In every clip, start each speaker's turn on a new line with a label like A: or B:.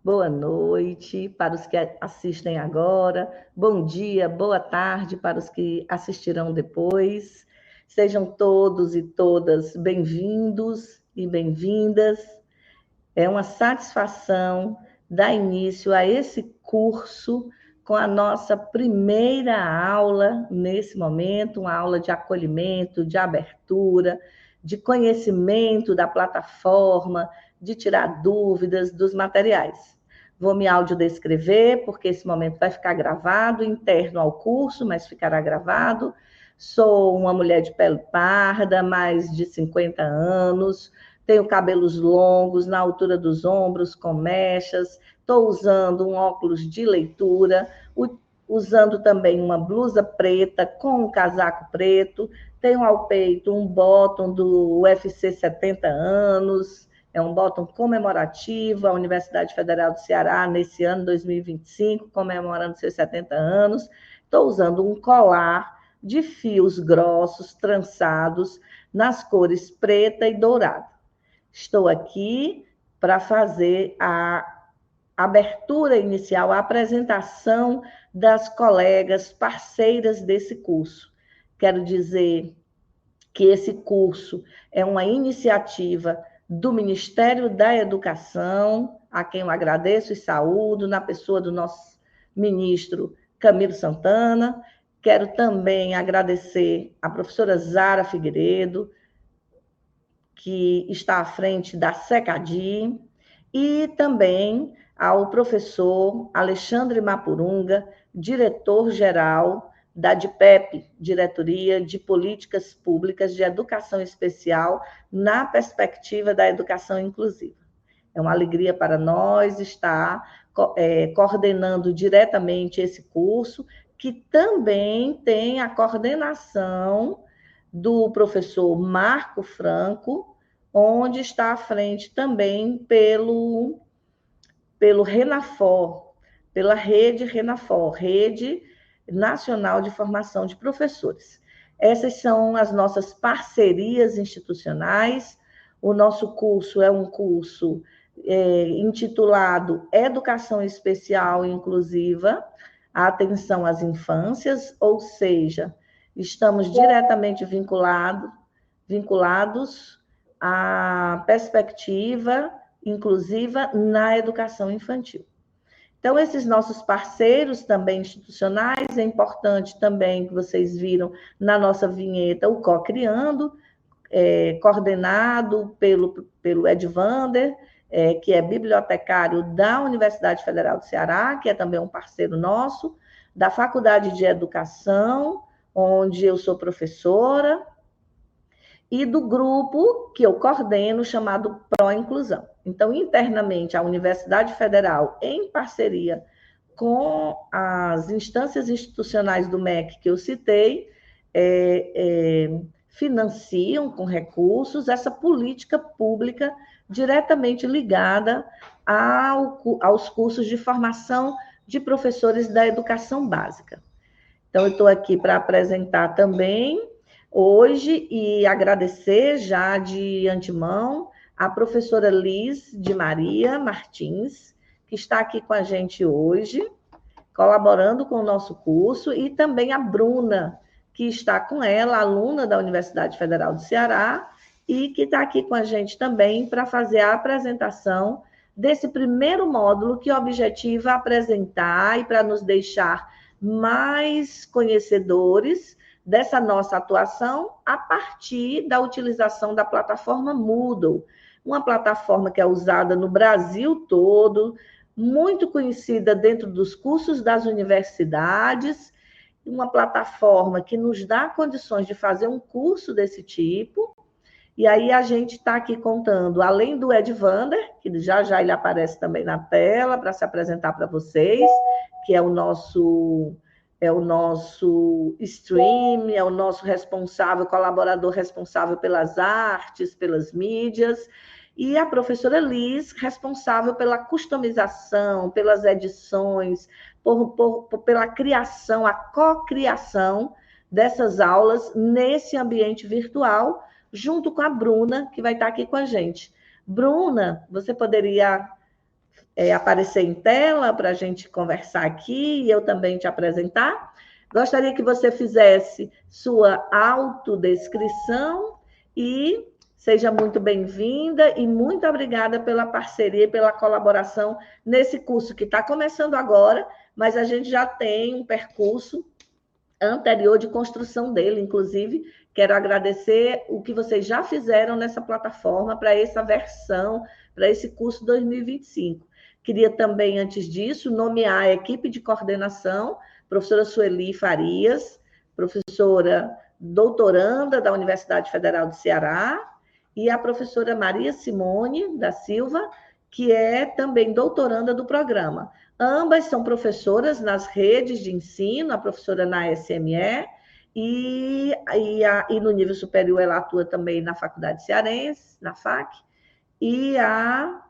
A: Boa noite para os que assistem agora, bom dia, boa tarde para os que assistirão depois. Sejam todos e todas bem-vindos e bem-vindas. É uma satisfação dar início a esse curso com a nossa primeira aula nesse momento, uma aula de acolhimento, de abertura, de conhecimento da plataforma, de tirar dúvidas dos materiais. Vou me audiodescrever, porque esse momento vai ficar gravado, interno ao curso, mas ficará gravado. Sou uma mulher de pele parda, mais de 50 anos, tenho cabelos longos, na altura dos ombros, com mechas, estou usando um óculos de leitura, usando também uma blusa preta com um casaco preto, tenho ao peito um bottom do UFC 70 anos, é um bottom comemorativo, a Universidade Federal do Ceará, nesse ano 2025, comemorando seus 70 anos. Estou usando um colar de fios grossos, trançados, nas cores preta e dourada. Estou aqui para fazer a abertura inicial, a apresentação das colegas parceiras desse curso. Quero dizer que esse curso é uma iniciativa do Ministério da Educação, a quem eu agradeço e saúdo, na pessoa do nosso ministro Camilo Santana. Quero também agradecer à professora Zara Figueiredo, que está à frente da SECADI, e também ao professor Alexandre Mapurunga, diretor-geral da DIPEP, Diretoria de Políticas Públicas de Educação Especial, na perspectiva da educação inclusiva. É uma alegria para nós estar coordenando diretamente esse curso, que também tem a coordenação do professor Marco Franco, onde está à frente também pelo RENAFOR, pela rede RENAFOR, Rede Nacional de Formação de Professores. Essas são as nossas parcerias institucionais. O nosso curso é um curso intitulado Educação Especial e Inclusiva, a atenção às infâncias, ou seja, estamos diretamente vinculados à perspectiva inclusiva na educação infantil. Então, esses nossos parceiros também institucionais, é importante também que vocês viram na nossa vinheta o Co-Criando, coordenado pelo Edvander, que é bibliotecário da Universidade Federal do Ceará, que é também um parceiro nosso, da Faculdade de Educação, onde eu sou professora, e do grupo que eu coordeno, chamado Pró-Inclusão. Então, internamente, a Universidade Federal, em parceria com as instâncias institucionais do MEC que eu citei, financiam com recursos essa política pública diretamente ligada aos cursos de formação de professores da educação básica. Então, eu estou aqui para apresentar também hoje e agradecer já de antemão a professora Liz de Maria Martins, que está aqui com a gente hoje, colaborando com o nosso curso, e também a Bruna, que está com ela, aluna da Universidade Federal do Ceará, e que está aqui com a gente também para fazer a apresentação desse primeiro módulo que objetiva apresentar e para nos deixar mais conhecedores dessa nossa atuação a partir da utilização da plataforma Moodle, uma plataforma que é usada no Brasil todo, muito conhecida dentro dos cursos das universidades, uma plataforma que nos dá condições de fazer um curso desse tipo. E aí a gente está aqui contando, além do Edvander, que já ele aparece também na tela para se apresentar para vocês, que é o nosso stream, é o nosso colaborador responsável pelas artes, pelas mídias, e a professora Liz, responsável pela customização, pelas edições, pela criação, a cocriação dessas aulas nesse ambiente virtual, junto com a Bruna, que vai estar aqui com a gente. Bruna, você poderia aparecer em tela para a gente conversar aqui e eu também te apresentar. Gostaria que você fizesse sua autodescrição e seja muito bem-vinda e muito obrigada pela parceria, pela colaboração nesse curso que está começando agora, mas a gente já tem um percurso anterior de construção dele, inclusive. Quero agradecer o que vocês já fizeram nessa plataforma para essa versão, para esse curso 2025. Queria também, antes disso, nomear a equipe de coordenação, professora Sueli Farias, professora doutoranda da Universidade Federal do Ceará, e a professora Maria Simone da Silva, que é também doutoranda do programa. Ambas são professoras nas redes de ensino, a professora na SME, e no nível superior ela atua também na Faculdade Cearense, na FAC, e a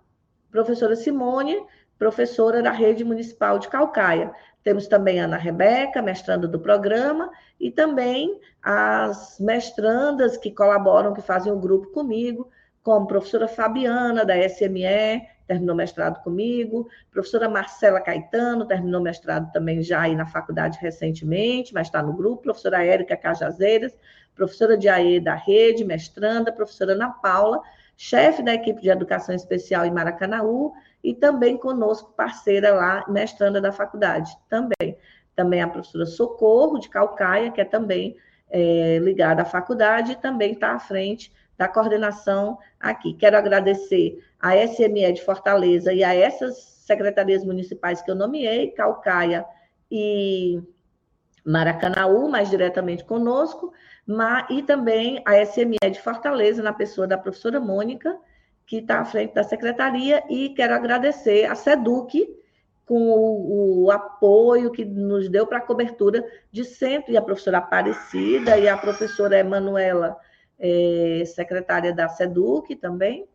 A: professora Simone, professora da Rede Municipal de Caucaia. Temos também a Ana Rebeca, mestranda do programa, e também as mestrandas que colaboram, que fazem o grupo comigo, como a professora Fabiana, da SME, terminou mestrado comigo, professora Marcela Caetano, terminou mestrado também já aí na faculdade recentemente, mas está no grupo, professora Érica Cajazeiras, professora de AE da Rede, mestranda, professora Ana Paula, chefe da equipe de educação especial em Maracanaú, e também conosco, parceira lá, mestranda da faculdade, também. Também a professora Socorro, de Caucaia, que é também ligada à faculdade, e também está à frente da coordenação aqui. Quero agradecer a SME de Fortaleza e a essas secretarias municipais que eu nomeei, Caucaia e Maracanaú, mais diretamente conosco, e também a SME de Fortaleza, na pessoa da professora Mônica, que está à frente da secretaria, e quero agradecer a SEDUC, com o apoio que nos deu para a cobertura de sempre, e a professora Aparecida e a professora Emanuela, secretária da SEDUC também,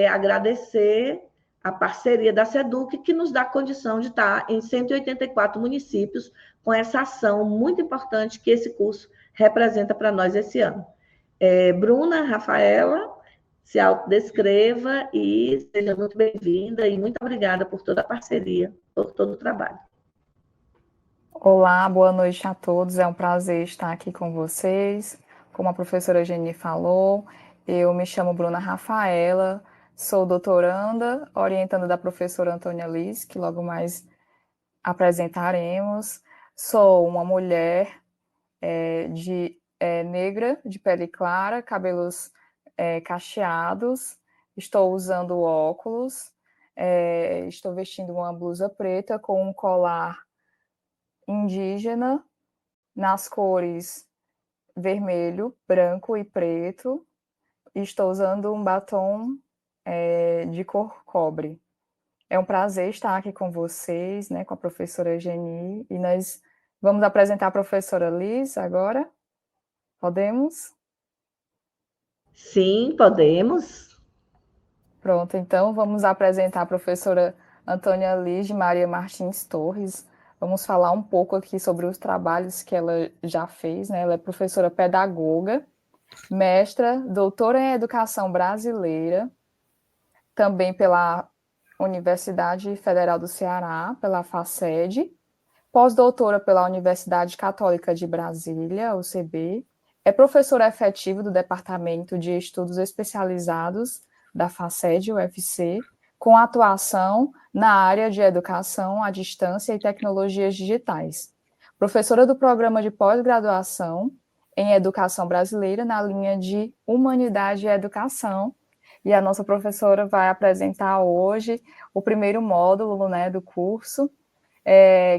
A: agradecer a parceria da SEDUC, que nos dá condição de estar em 184 municípios com essa ação muito importante que esse curso representa para nós esse ano. Bruna, Rafaela, se autodescreva e seja muito bem-vinda e muito obrigada por toda a parceria, por todo o trabalho.
B: Olá, boa noite a todos. É um prazer estar aqui com vocês. Como a professora Geni falou, eu me chamo Bruna Rafaela, sou doutoranda, orientanda da professora Antônia Liz, que logo mais apresentaremos. Sou uma mulher negra, de pele clara, cabelos cacheados, estou usando óculos, estou vestindo uma blusa preta com um colar indígena nas cores vermelho, branco e preto. Estou usando um batom de cor cobre. É um prazer estar aqui com vocês, né, com a professora Geni, e nós vamos apresentar a professora Liz agora. Podemos?
A: Sim, podemos.
B: Pronto, então vamos apresentar a professora Antônia Liz de Maria Martins Torres. Vamos falar um pouco aqui sobre os trabalhos que ela já fez, né? Ela é professora pedagoga, mestra, doutora em Educação Brasileira, também pela Universidade Federal do Ceará, pela FACED, pós-doutora pela Universidade Católica de Brasília, UCB, é professora efetiva do Departamento de Estudos Especializados da FACED, UFC, com atuação na área de educação à distância e tecnologias digitais. Professora do programa de pós-graduação em Educação Brasileira na linha de Humanidade e Educação. E a nossa professora vai apresentar hoje o primeiro módulo, né, do curso,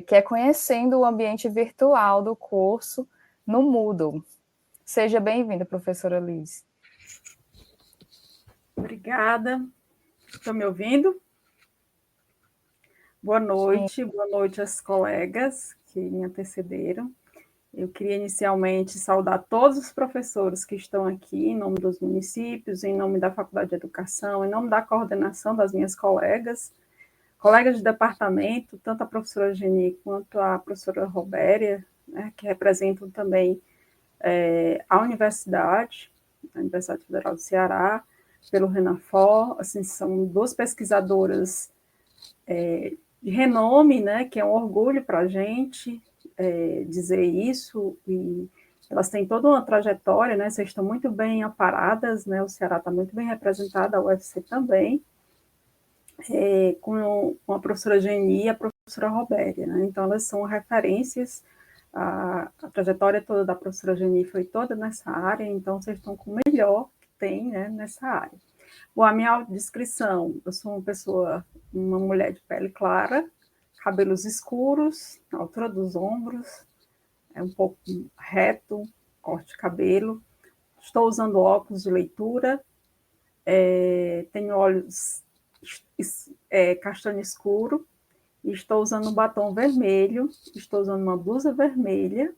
B: que é Conhecendo o Ambiente Virtual do curso no Moodle. Seja bem-vinda, professora Liz.
C: Obrigada. Estão me ouvindo? Boa noite às colegas que me antecederam. Eu queria inicialmente saudar todos os professores que estão aqui, em nome dos municípios, em nome da Faculdade de Educação, em nome da coordenação das minhas colegas de departamento, tanto a professora Geni quanto a professora Robéria, né, que representam também a Universidade Federal do Ceará, pelo Renafor, assim, são duas pesquisadoras de renome, né, que é um orgulho para a gente dizer isso, e elas têm toda uma trajetória, né, vocês estão muito bem amparadas, né, o Ceará está muito bem representado, a UFC também, com a professora Geni e a professora Robéria, né, então elas são referências, a trajetória toda da professora Geni foi toda nessa área, então vocês estão com o melhor que tem, né, nessa área. Bom, a minha descrição, eu sou uma mulher de pele clara, cabelos escuros, na altura dos ombros, um pouco reto, corte de cabelo, estou usando óculos de leitura, tenho olhos castanho escuro, e estou usando um batom vermelho, estou usando uma blusa vermelha,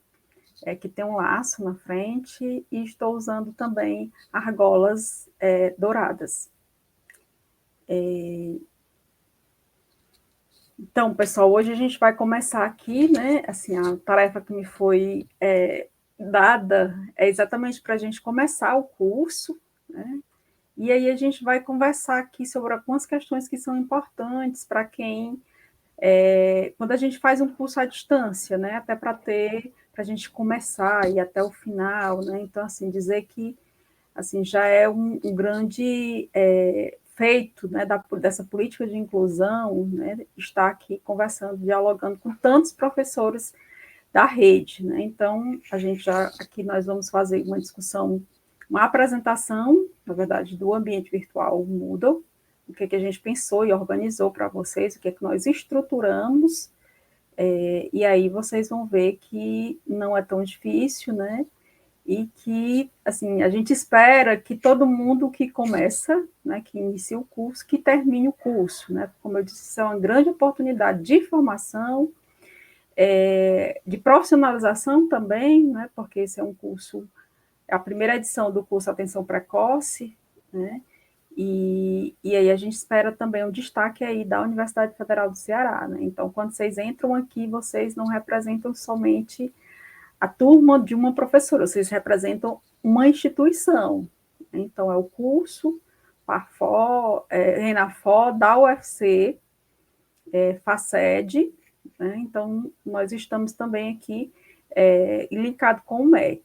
C: que tem um laço na frente, e estou usando também argolas douradas. Então, pessoal, hoje a gente vai começar aqui, né? Assim, a tarefa que me foi dada é exatamente para a gente começar o curso, né? E aí a gente vai conversar aqui sobre algumas questões que são importantes para quem, quando a gente faz um curso à distância, né? Até para a gente começar e ir até o final, né? Então, assim, dizer que assim, já é um grande feito, né, dessa política de inclusão, né, estar aqui conversando, dialogando com tantos professores da rede, né? Então, aqui nós vamos fazer uma discussão, uma apresentação, na verdade, do ambiente virtual Moodle, o que a gente pensou e organizou para vocês, o que nós estruturamos, e aí vocês vão ver que não é tão difícil, né? E que, assim, a gente espera que todo mundo que começa, né, que inicia o curso, que termine o curso, né? Como eu disse, isso é uma grande oportunidade de formação, de profissionalização também, né? Porque esse é um curso, é a primeira edição do curso Atenção Precoce, né? E aí a gente espera também um destaque aí da Universidade Federal do Ceará, né? Então, quando vocês entram aqui, vocês não representam somente a turma de uma professora, vocês representam uma instituição. Então, é o curso Parfó, Renafó, da UFC, FACED, né? Então, nós estamos também aqui linkado com o MEC.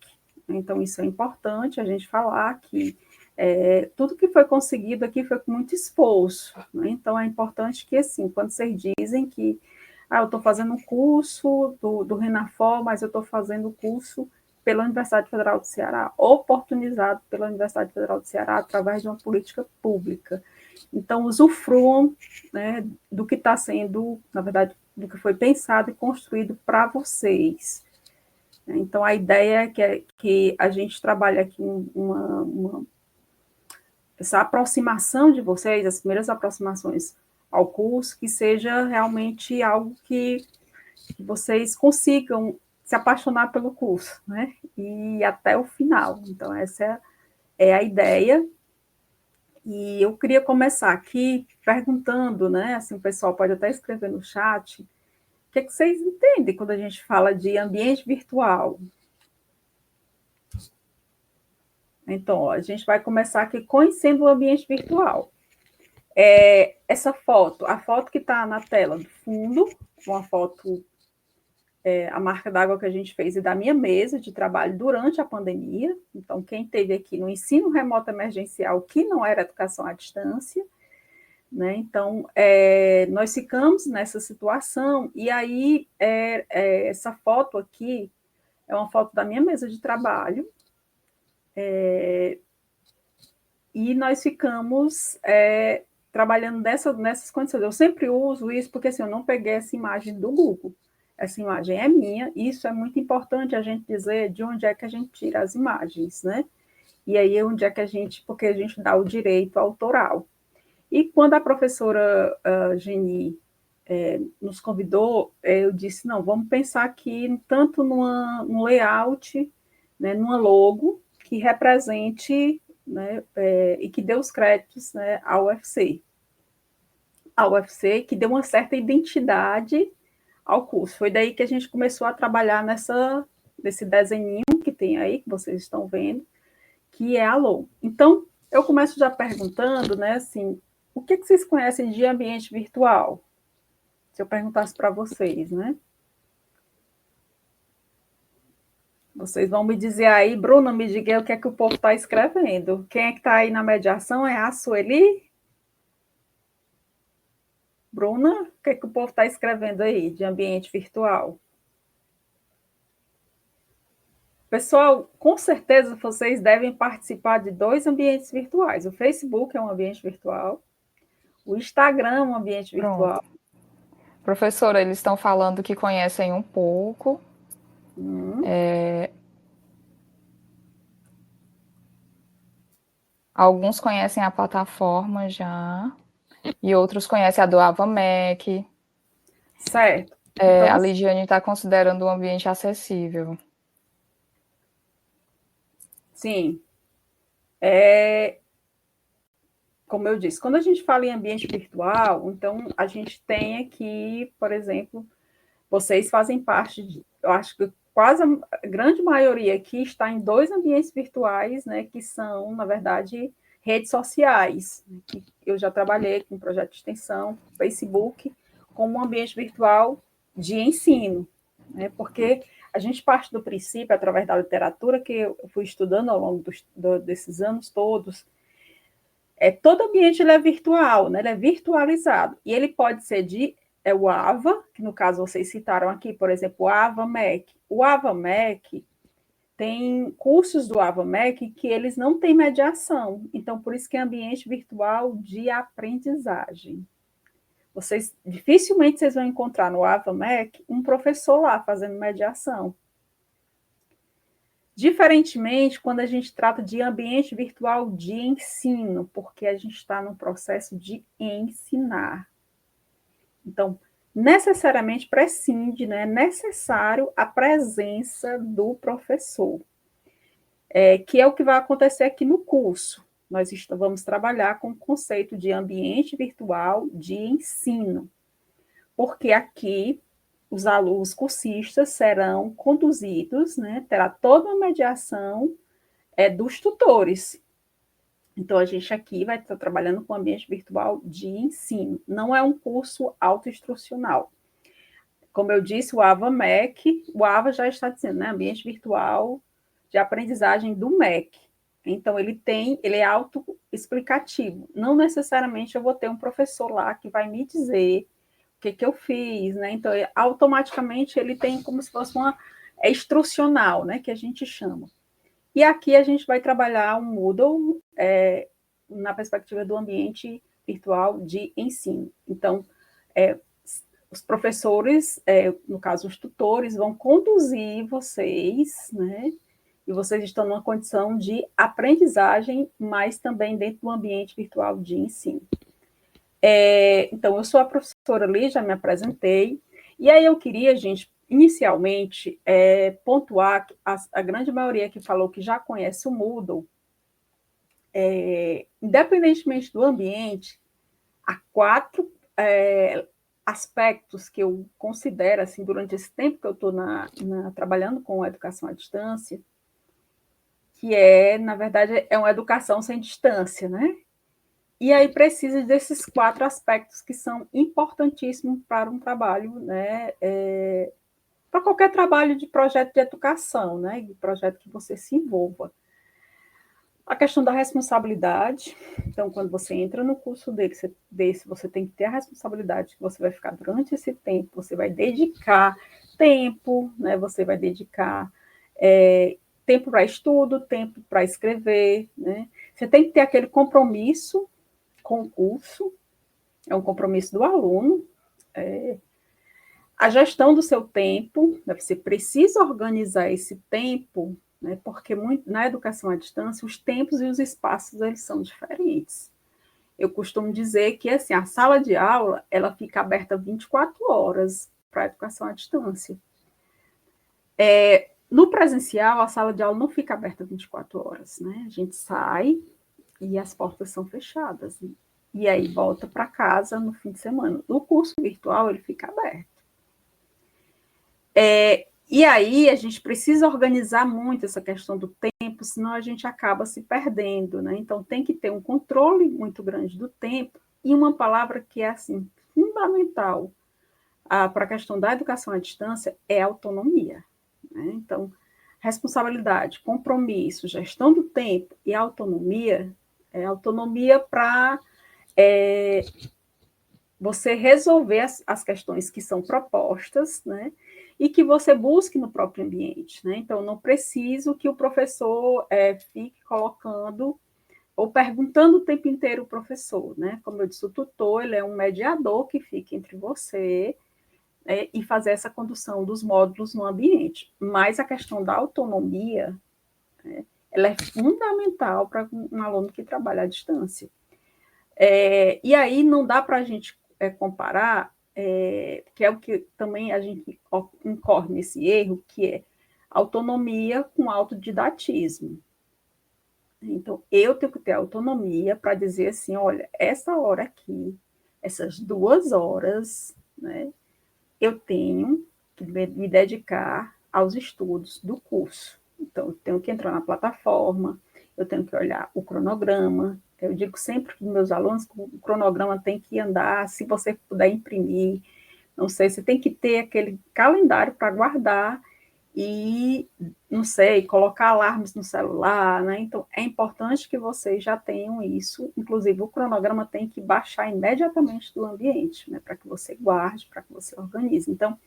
C: Então, isso é importante a gente falar que tudo que foi conseguido aqui foi com muito esforço, né? Então, é importante que, assim, quando vocês dizem que eu estou fazendo um curso do Renafó, mas eu estou fazendo o curso pela Universidade Federal do Ceará, oportunizado pela Universidade Federal do Ceará através de uma política pública. Então, usufruam, né, do que está sendo, na verdade, do que foi pensado e construído para vocês. Então, a ideia é que a gente trabalhe aqui essa aproximação de vocês, as primeiras aproximações ao curso, que seja realmente algo que vocês consigam se apaixonar pelo curso, né? E até o final. Então, essa é a ideia. E eu queria começar aqui perguntando, né? Assim, o pessoal pode até escrever no chat, o que vocês entendem quando a gente fala de ambiente virtual? Então, ó, a gente vai começar aqui conhecendo o ambiente virtual. Essa foto, a foto que está na tela do fundo, uma foto, a marca d'água que a gente fez e da minha mesa de trabalho durante a pandemia. Então, quem esteve aqui no ensino remoto emergencial, que não era educação à distância, né? Então, nós ficamos nessa situação, e aí essa foto aqui é uma foto da minha mesa de trabalho, e nós ficamos trabalhando nessas condições. Eu sempre uso isso porque assim, eu não peguei essa imagem do Google. Essa imagem é minha, e isso é muito importante a gente dizer de onde é que a gente tira as imagens, né? E aí onde é que porque a gente dá o direito autoral. E quando a professora Geni nos convidou, eu disse, não, vamos pensar aqui tanto num layout, né, numa logo que represente, né, e que dê os créditos, né, ao UFC. Ao UFC, que dê uma certa identidade ao curso. Foi daí que a gente começou a trabalhar nesse desenho que tem aí, que vocês estão vendo, que é a logo. Então, eu começo já perguntando, né, assim, o que vocês conhecem de ambiente virtual? Se eu perguntasse para vocês, né? Vocês vão me dizer aí, Bruna, me diga aí o que é que o povo está escrevendo. Quem é que está aí na mediação? É a Sueli? Bruna, o que é que o povo está escrevendo aí de ambiente virtual? Pessoal, com certeza vocês devem participar de 2 ambientes virtuais. O Facebook é um ambiente virtual, o Instagram é um ambiente virtual.
B: Pronto. Professora, eles estão falando que conhecem um pouco. Alguns conhecem a plataforma já, e outros conhecem a do AvaMac.
C: Certo. Então,
B: A Lidiane está considerando um ambiente acessível.
C: sim. Como eu disse, quando a gente fala em ambiente virtual, então a gente tem aqui, por exemplo, vocês fazem parte de, eu acho que quase a grande maioria aqui está em 2 ambientes virtuais, né, que são, na verdade, redes sociais. Eu já trabalhei com um projeto de extensão, Facebook, como um ambiente virtual de ensino, né, porque a gente parte do princípio, através da literatura que eu fui estudando ao longo desses anos todos, todo ambiente ele é virtual, né? Ele é virtualizado. E ele pode ser o AVA, que no caso vocês citaram aqui, por exemplo, o AvaMac. O AvaMac tem cursos do AvaMac que eles não têm mediação. Então, por isso que é ambiente virtual de aprendizagem. Dificilmente vocês vão encontrar no AvaMac um professor lá fazendo mediação. Diferentemente, quando a gente trata de ambiente virtual de ensino, porque a gente está no processo de ensinar. Então, necessariamente prescinde, né, é necessário a presença do professor, que é o que vai acontecer aqui no curso. Nós vamos trabalhar com o conceito de ambiente virtual de ensino, porque aqui os cursistas serão conduzidos, né, terá toda uma mediação dos tutores. Então, a gente aqui vai estar trabalhando com ambiente virtual de ensino. Não é um curso autoinstrucional. Como eu disse, o AvaMac, o Ava já está dizendo, né, ambiente virtual de aprendizagem do Mac. Então, ele é autoexplicativo. Não necessariamente eu vou ter um professor lá que vai me dizer o que eu fiz, né? Então, automaticamente ele tem como se fosse instrucional, né? Que a gente chama. E aqui a gente vai trabalhar um Moodle na perspectiva do ambiente virtual de ensino. Então, os professores, no caso os tutores, vão conduzir vocês, né? E vocês estão numa condição de aprendizagem, mas também dentro do ambiente virtual de ensino. Então, eu sou a professora Liz, já me apresentei, e aí eu queria, gente, inicialmente, pontuar a grande maioria que falou que já conhece o Moodle, independentemente do ambiente, há 4 aspectos que eu considero, assim, durante esse tempo que eu estou trabalhando com a educação à distância, que na verdade, é uma educação sem distância, né? E aí precisa desses 4 aspectos que são importantíssimos para um trabalho, né? Para qualquer trabalho de projeto de educação, né? De projeto que você se envolva. A questão da responsabilidade. Então, quando você entra no curso desse, você tem que ter a responsabilidade que você vai ficar durante esse tempo, você vai dedicar tempo, né? Você vai dedicar tempo para estudo, tempo para escrever, né? Você tem que ter aquele compromisso com o curso, é um compromisso do aluno. A gestão do seu tempo, você precisa organizar esse tempo, né, porque na educação à distância, os tempos e os espaços eles são diferentes. Eu costumo dizer que assim, a sala de aula ela fica aberta 24 horas para a educação à distância. No presencial, a sala de aula não fica aberta 24 horas. Né? A gente sai e as portas são fechadas. E aí volta para casa no fim de semana. No curso virtual, ele fica aberto. E aí a gente precisa organizar muito essa questão do tempo, senão a gente acaba se perdendo, né? Então tem que ter um controle muito grande do tempo e uma palavra que é assim fundamental para a questão da educação à distância é autonomia, né? Então, responsabilidade, compromisso, gestão do tempo e autonomia é autonomia para você resolver as questões que são propostas, né? E que você busque no próprio ambiente, né? Então, não preciso que o professor fique colocando ou perguntando o tempo inteiro o professor, né? Como eu disse, o tutor, ele é um mediador que fica entre você e fazer essa condução dos módulos no ambiente. Mas a questão da autonomia, né, ela é fundamental para um aluno que trabalha à distância. E aí não dá para a gente comparar, que é o que também a gente incorre nesse erro, que é autonomia com autodidatismo. Então, eu tenho que ter autonomia para dizer assim, olha, essa hora aqui, essas 2 horas, né, eu tenho que me dedicar aos estudos do curso. Então, eu tenho que entrar na plataforma, eu tenho que olhar o cronograma. Eu digo sempre para os meus alunos que o cronograma tem que andar, se você puder imprimir, não sei, você tem que ter aquele calendário para guardar e, não sei, colocar alarmes no celular, né? Então, é importante que vocês já tenham isso. Inclusive, o cronograma tem que baixar imediatamente do ambiente, né? Para que você guarde, para que você organize. Então,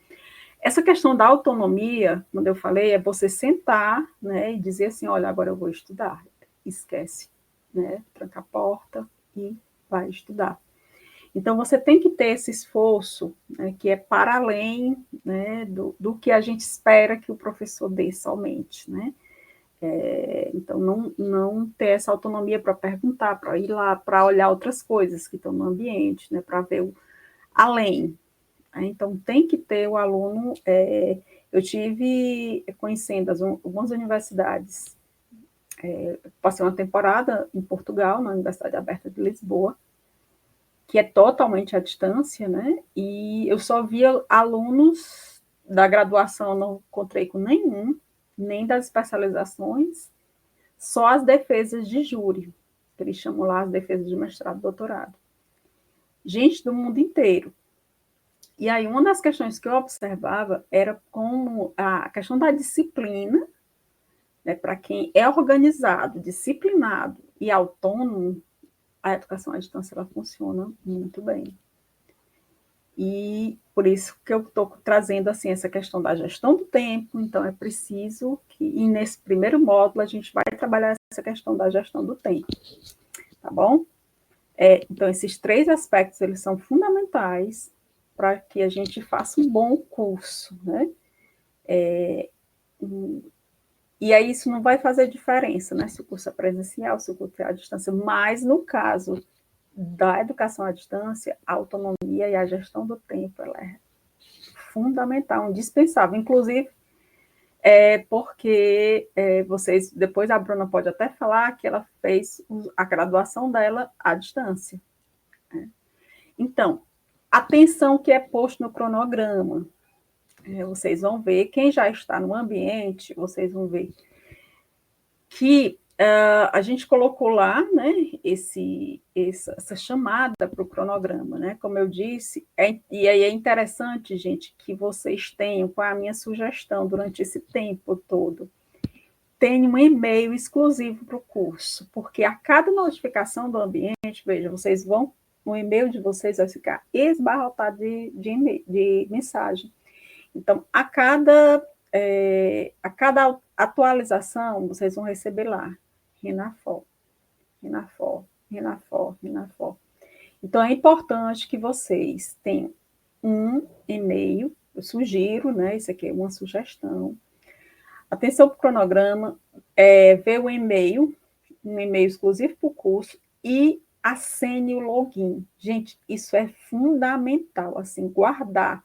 C: essa questão da autonomia, quando eu falei, é você sentar, né? E dizer assim, olha, agora eu vou estudar. Esquece, né? Tranca a porta e vai estudar. Então, você tem que ter esse esforço, né, que é para além, né, do que a gente espera que o professor dê somente, né? Então, não ter essa autonomia para perguntar, para ir lá, para olhar outras coisas que estão no ambiente, né, para ver o além. Então, tem que ter o aluno... eu tive conhecendo algumas universidades, passei uma temporada em Portugal, na Universidade Aberta de Lisboa, que é totalmente à distância, né? E eu só via alunos da graduação, não encontrei com nenhum, nem das especializações, só as defesas de júri, que eles chamam lá as defesas de mestrado e doutorado. Gente do mundo inteiro. E aí, uma das questões que eu observava era como a questão da disciplina, né, para quem é organizado, disciplinado e autônomo, a educação à distância ela funciona muito bem. E por isso que eu estou trazendo assim, essa questão da gestão do tempo. Então, é preciso que, e nesse primeiro módulo, a gente vai trabalhar essa questão da gestão do tempo. Tá bom? Então, esses 3 aspectos, eles são fundamentais para que a gente faça um bom curso, né? E aí isso não vai fazer diferença, né? Se o curso é presencial, se o curso é à distância, mas no caso da educação à distância, a autonomia e a gestão do tempo, ela é fundamental, indispensável, inclusive porque vocês, depois a Bruna pode até falar que ela fez a graduação dela à distância, né? Então, atenção que é posto no cronograma, vocês vão ver, quem já está no ambiente, vocês vão ver que a gente colocou lá, né, essa chamada para o cronograma, né? Como eu disse, e aí é interessante, gente, que vocês tenham, qual é a minha sugestão durante esse tempo todo, tenham um e-mail exclusivo para o curso, porque a cada notificação do ambiente, veja, vocês vão, o e-mail de vocês vai ficar esbarrotado de mensagem. Então, a cada atualização, vocês vão receber lá, Renafor. Então, é importante que vocês tenham um e-mail, eu sugiro, né? Isso aqui é uma sugestão. Atenção para o cronograma, ver o e-mail, um e-mail exclusivo para o curso e acene o login. Gente, isso é fundamental, assim, guardar.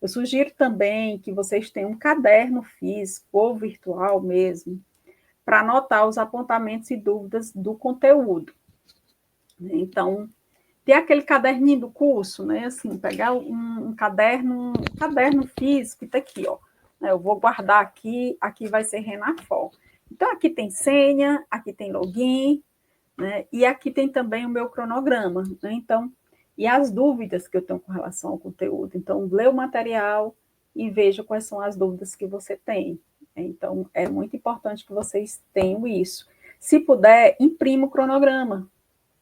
C: Eu sugiro também que vocês tenham um caderno físico ou virtual mesmo, para anotar os apontamentos e dúvidas do conteúdo. Então, ter aquele caderninho do curso, né? Assim, pegar um caderno físico, e tá aqui, ó. Eu vou guardar aqui vai ser Renafor. Então, aqui tem senha, aqui tem login, né? E aqui tem também o meu cronograma, né? Então, e as dúvidas que eu tenho com relação ao conteúdo. Então, lê o material e veja quais são as dúvidas que você tem. Então, é muito importante que vocês tenham isso. Se puder, imprima o cronograma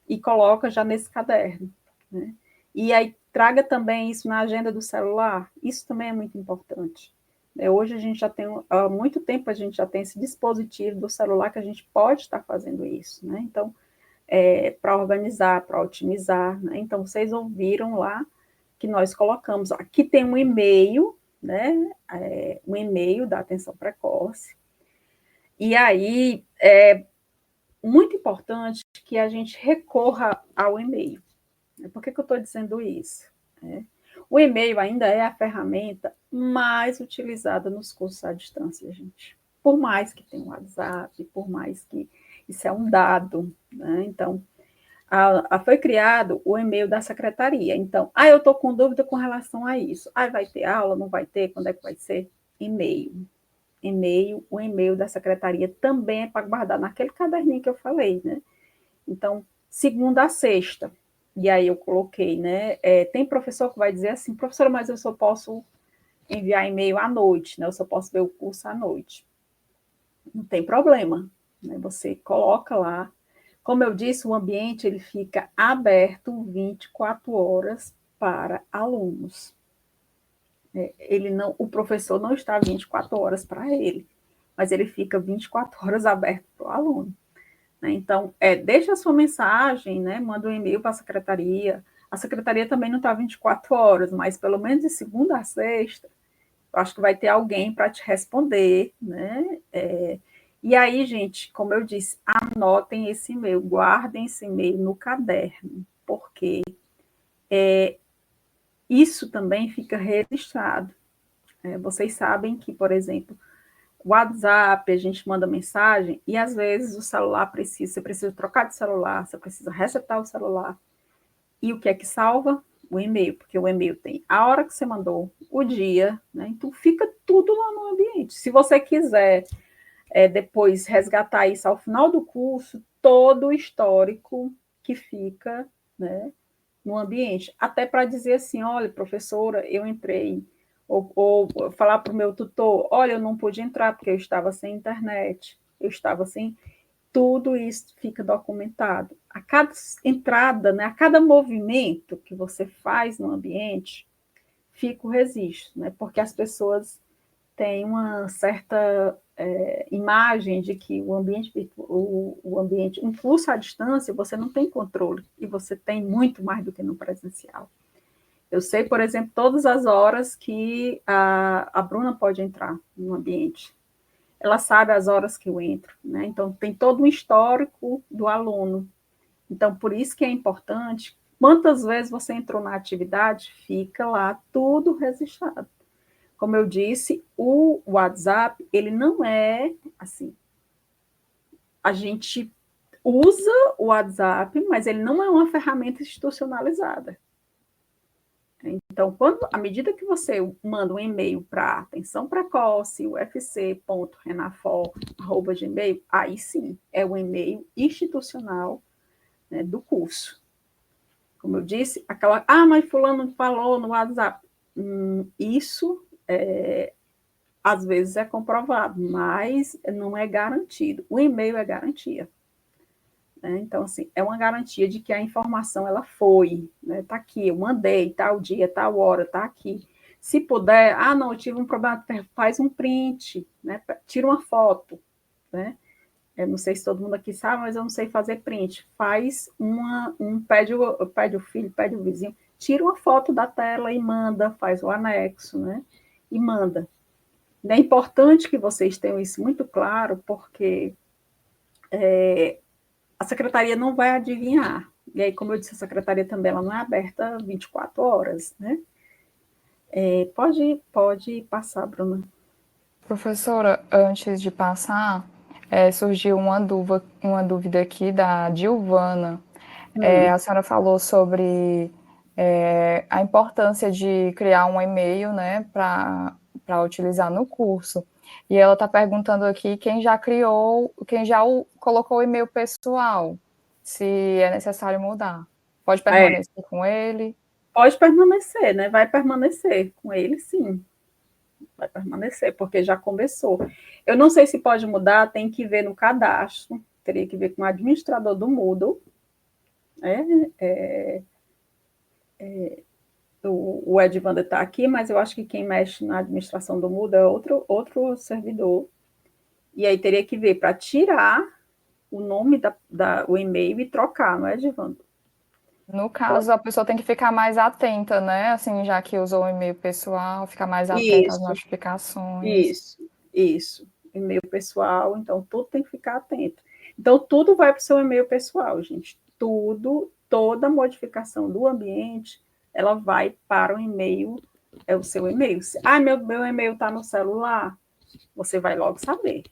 C: e coloca já nesse caderno, né? E aí traga também isso na agenda do celular. Isso também é muito importante. Hoje a gente já tem, há muito tempo a gente já tem esse dispositivo do celular que a gente pode estar fazendo isso, né? Então, para organizar, para otimizar, né? Então, vocês ouviram lá que nós colocamos, aqui tem um e-mail, né? Um e-mail da atenção precoce. E aí, é muito importante que a gente recorra ao e-mail. Por que eu estou dizendo isso? O e-mail ainda é a ferramenta mais utilizada nos cursos à distância, gente. Por mais que tenha o WhatsApp, por mais que isso é um dado, né? Então, foi criado o e-mail da secretaria. Então, eu estou com dúvida com relação a isso. Vai ter aula, não vai ter? Quando é que vai ser? E-mail. O e-mail da secretaria também é para guardar naquele caderninho que eu falei, né? Então, segunda a sexta. E aí eu coloquei, né? Tem professor que vai dizer assim, professora, mas eu só posso enviar e-mail à noite, né? Eu só posso ver o curso à noite. Não tem problema, né? Você coloca lá. Como eu disse, o ambiente ele fica aberto 24 horas para alunos. O professor não está 24 horas para ele, mas ele fica 24 horas aberto para o aluno. Então, deixa a sua mensagem, né? Manda um e-mail para a secretaria. A secretaria também não está 24 horas, mas pelo menos de segunda a sexta, eu acho que vai ter alguém para te responder, né? E aí, gente, como eu disse, anotem esse e-mail, guardem esse e-mail no caderno, porque isso também fica registrado. Vocês sabem que, por exemplo, WhatsApp, a gente manda mensagem e às vezes o celular você precisa trocar de celular, você precisa resetar o celular. E o que é que salva? O e-mail, porque o e-mail tem a hora que você mandou, o dia, né? Então fica tudo lá no ambiente. Se você quiser depois resgatar isso ao final do curso, todo o histórico que fica, né, no ambiente, até para dizer assim, olha, professora, eu entrei, ou falar para o meu tutor, olha, eu não pude entrar porque eu estava sem internet, eu estava sem... Tudo isso fica documentado. A cada entrada, né, a cada movimento que você faz no ambiente, fica o registro, né, porque as pessoas têm uma certa imagem de que o ambiente, um curso à distância, você não tem controle, e você tem muito mais do que no presencial. Eu sei, por exemplo, todas as horas que a Bruna pode entrar no ambiente. Ela sabe as horas que eu entro, né? Então, tem todo um histórico do aluno. Então, por isso que é importante, quantas vezes você entrou na atividade, fica lá tudo registrado. Como eu disse, o WhatsApp, ele não é assim. A gente usa o WhatsApp, mas ele não é uma ferramenta institucionalizada. Então, à medida que você manda um e-mail para atenção precoce, ufc.renafor@gmail, aí sim, é o e-mail institucional, né, do curso. Como eu disse, mas fulano falou no WhatsApp. Isso às vezes é comprovado, mas não é garantido. O e-mail é garantia. Então, assim, é uma garantia de que a informação ela foi, né? Tá aqui, eu mandei, tal dia, tal hora, tá aqui. Se puder, não, eu tive um problema, faz um print, né? Tira uma foto, né? Eu não sei se todo mundo aqui sabe, mas eu não sei fazer print. Faz pede o filho, pede o vizinho, tira uma foto da tela e manda, faz o anexo, né? E manda. É importante que vocês tenham isso muito claro, porque a secretaria não vai adivinhar. E aí, como eu disse, a secretaria também ela não é aberta 24 horas, né? Pode passar, Bruna.
B: Professora, antes de passar, surgiu uma dúvida aqui da Dilvana. A senhora falou sobre a importância de criar um e-mail, né, para utilizar no curso. E ela está perguntando aqui quem já colocou o e-mail pessoal, se é necessário mudar. Pode permanecer com ele?
C: Pode permanecer, né? Vai permanecer com ele, sim. Vai permanecer, porque já começou. Eu não sei se pode mudar, tem que ver no cadastro, teria que ver com o administrador do Moodle, o Edvander está aqui, mas eu acho que quem mexe na administração do Moodle é outro servidor. E aí teria que ver para tirar o nome o e-mail e trocar, não é, Edvander?
B: No caso, a pessoa tem que ficar mais atenta, né? Assim, já que usou o e-mail pessoal, ficar mais atenta às notificações.
C: Isso. E-mail pessoal, então tudo tem que ficar atento. Então, tudo vai para o seu e-mail pessoal, gente. Toda modificação do ambiente, ela vai para o e-mail, é o seu e-mail. Meu e-mail está no celular, você vai logo saber,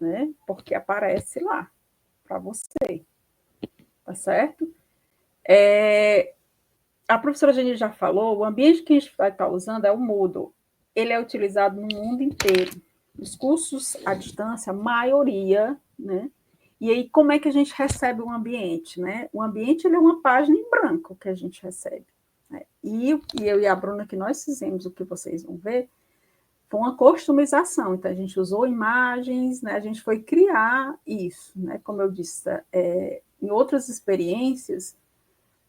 C: né? Porque aparece lá para você, tá certo? A professora Jenny já falou, o ambiente que a gente vai estar usando é o Moodle. Ele é utilizado no mundo inteiro. Os cursos à distância, a maioria, né? E aí, como é que a gente recebe o ambiente, né? O ambiente, ele é uma página em branco que a gente recebe. Né? E eu e a Bruna, que nós fizemos, o que vocês vão ver, foi uma customização. Então, a gente usou imagens, né? A gente foi criar isso, né? Como eu disse, em outras experiências,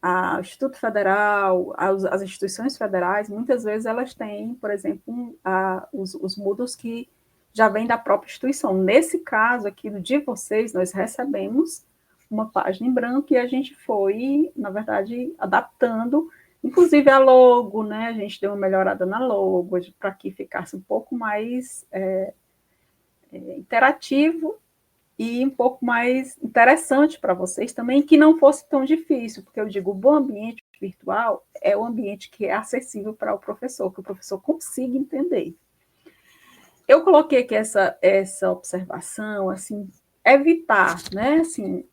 C: o Instituto Federal, as instituições federais, muitas vezes elas têm, por exemplo, os Moodles que já vêm da própria instituição. Nesse caso aqui de vocês, nós recebemos uma página em branco e a gente foi, na verdade, adaptando, inclusive a logo, né? A gente deu uma melhorada na logo para que ficasse um pouco mais interativo e um pouco mais interessante para vocês também, que não fosse tão difícil, porque eu digo, o bom ambiente virtual é o ambiente que é acessível para o professor, que o professor consiga entender. Eu coloquei aqui essa observação, assim, evitar, né, assim,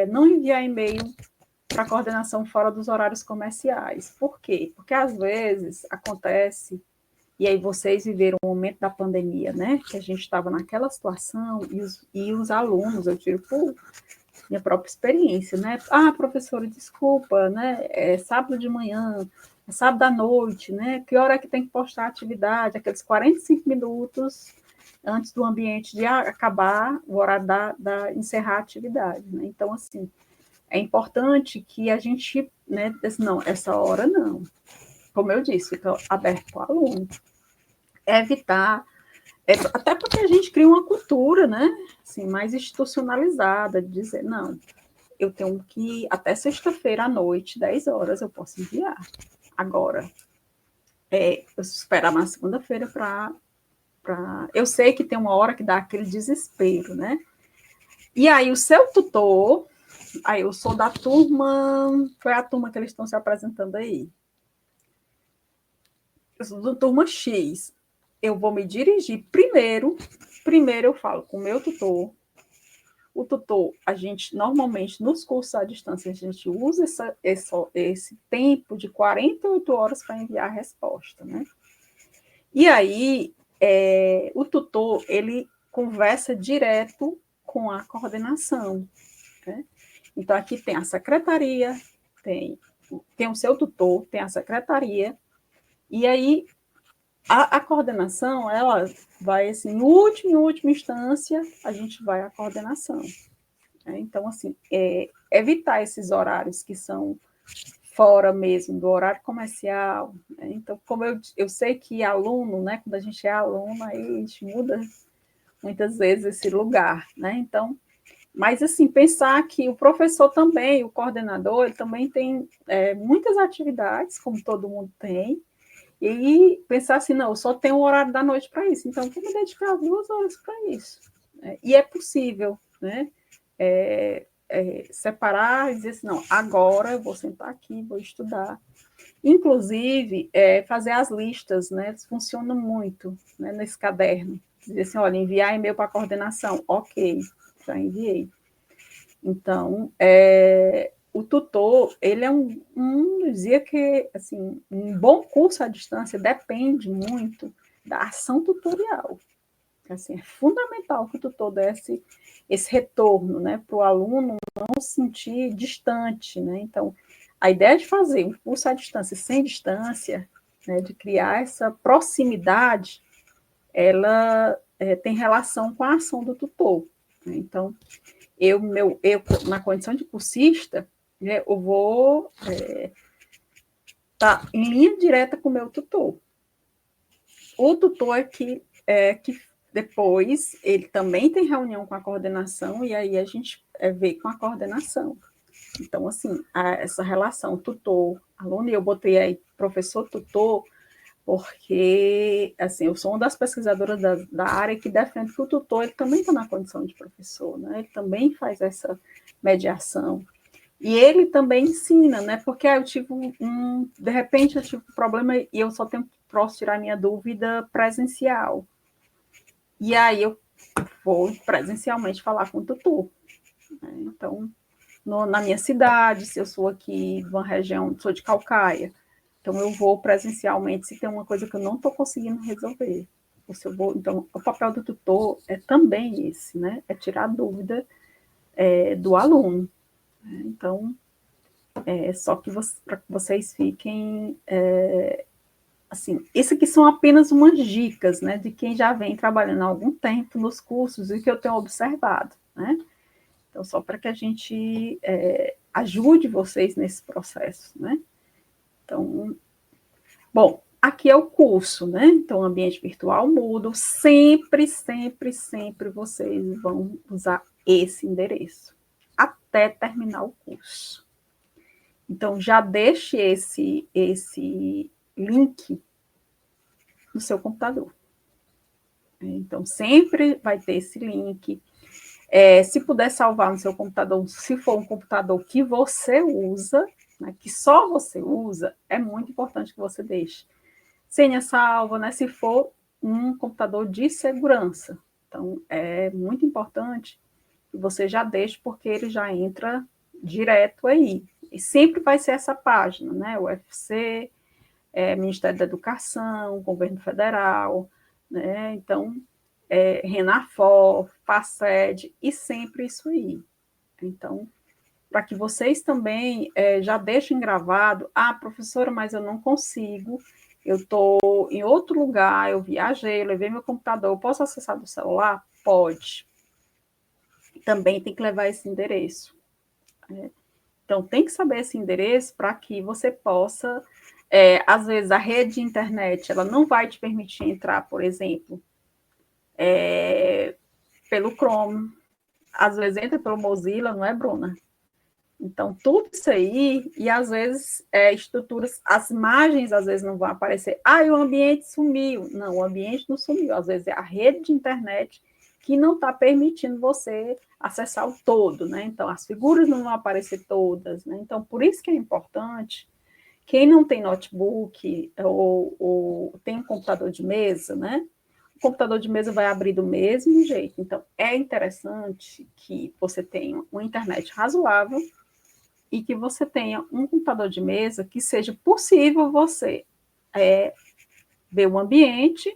C: não enviar e-mail para a coordenação fora dos horários comerciais. Por quê? Porque, às vezes, acontece. E aí vocês viveram o momento da pandemia, né? Que a gente estava naquela situação e os alunos, eu tiro por minha própria experiência, né? Professora, desculpa, né? É sábado de manhã, é sábado à noite, né? Que hora é que tem que postar a atividade? Aqueles 45 minutos antes do ambiente de acabar, o horário encerrar a atividade, né? Então, assim, é importante que a gente, né? Não, essa hora não. Como eu disse, fica aberto para o aluno. Evitar, até porque a gente cria uma cultura, né? Assim, mais institucionalizada, de dizer, não, eu tenho que, até sexta-feira à noite, 10 horas, eu posso enviar. Agora, eu esperar na segunda-feira para... Eu sei que tem uma hora que dá aquele desespero, né? E aí, o seu tutor... Aí, eu sou da turma... Qual é a turma que eles estão se apresentando aí? Eu sou da turma X. Eu vou me dirigir primeiro eu falo com o meu tutor. O tutor, a gente, normalmente, nos cursos à distância, a gente usa esse tempo de 48 horas para enviar a resposta, né? E aí, o tutor, ele conversa direto com a coordenação, né? Então, aqui tem a secretaria, tem o seu tutor, tem a secretaria, e aí a coordenação, ela vai, assim, em última instância, a gente vai à coordenação. Né? Então, assim, evitar esses horários que são fora mesmo do horário comercial. Né? Então, como eu sei que aluno, né, quando a gente é aluno, aí a gente muda muitas vezes esse lugar. Né? Então, mas, assim, pensar que o professor também, o coordenador, ele também tem muitas atividades, como todo mundo tem, e pensar assim, não, eu só tenho o horário da noite para isso, então vou me dedicar 2 horas para isso. E é possível, né? Separar e dizer assim, não, agora eu vou sentar aqui, vou estudar. Inclusive, fazer as listas, né? Funciona muito, né, nesse caderno. Dizer assim, olha, enviar e-mail para a coordenação, ok, já enviei. Então, o tutor, ele é dizia que, assim, um bom curso à distância depende muito da ação tutorial. Assim, é fundamental que o tutor desse esse retorno, né, para o aluno não se sentir distante, né? Então, a ideia de fazer um curso à distância, sem distância, né, de criar essa proximidade, ela tem relação com a ação do tutor. Né? Então, eu, na condição de cursista, né, eu vou estar em linha direta com o meu tutor. O tutor que depois, ele também tem reunião com a coordenação, e aí a gente vê com a coordenação. Então, assim, essa relação tutor-aluno, e eu botei aí professor-tutor, porque, assim, eu sou uma das pesquisadoras da área que defende que o tutor ele também está na condição de professor, né? Ele também faz essa mediação. E ele também ensina, né? Porque eu tive de repente eu tive um problema e eu só posso tirar minha dúvida presencial. E aí eu vou presencialmente falar com o tutor. Né? Então, na minha cidade, se eu sou aqui de uma região, sou de Calcaia, então eu vou presencialmente se tem uma coisa que eu não estou conseguindo resolver. Então, o papel do tutor é também esse, né? É tirar a dúvida do aluno. Né? Então, só que para que vocês fiquem... assim, isso aqui são apenas umas dicas, né, de quem já vem trabalhando há algum tempo nos cursos e que eu tenho observado, né? Então, só para que a gente ajude vocês nesse processo, né? Então, bom, aqui é o curso, né? Então, ambiente virtual mudo, sempre, sempre, sempre vocês vão usar esse endereço, até terminar o curso. Então, já deixe esse link no seu computador. Então, sempre vai ter esse link. Se puder salvar no seu computador, se for um computador que você usa, né, que só você usa, é muito importante que você deixe senha salva, né, se for um computador de segurança. Então, é muito importante que você já deixe, porque ele já entra direto aí. E sempre vai ser essa página, né, UFC, Ministério da Educação, Governo Federal, né, então, Renafor, FACED, e sempre isso aí. Então, para que vocês também já deixem gravado, professora, mas eu não consigo, eu estou em outro lugar, eu viajei, eu levei meu computador, eu posso acessar do celular? Pode. Também tem que levar esse endereço. Né? Então, tem que saber esse endereço para que você possa... às vezes, a rede de internet ela não vai te permitir entrar, por exemplo, pelo Chrome. Às vezes entra pelo Mozilla, não é, Bruna? Então, tudo isso aí, e às vezes estruturas, as imagens às vezes não vão aparecer. O ambiente sumiu. Não, o ambiente não sumiu. Às vezes é a rede de internet que não está permitindo você acessar o todo, né? Então, as figuras não vão aparecer todas, né? Então, por isso que é importante, quem não tem notebook ou tem um computador de mesa, né? O computador de mesa vai abrir do mesmo jeito. Então, é interessante que você tenha uma internet razoável e que você tenha um computador de mesa que seja possível você ver o ambiente,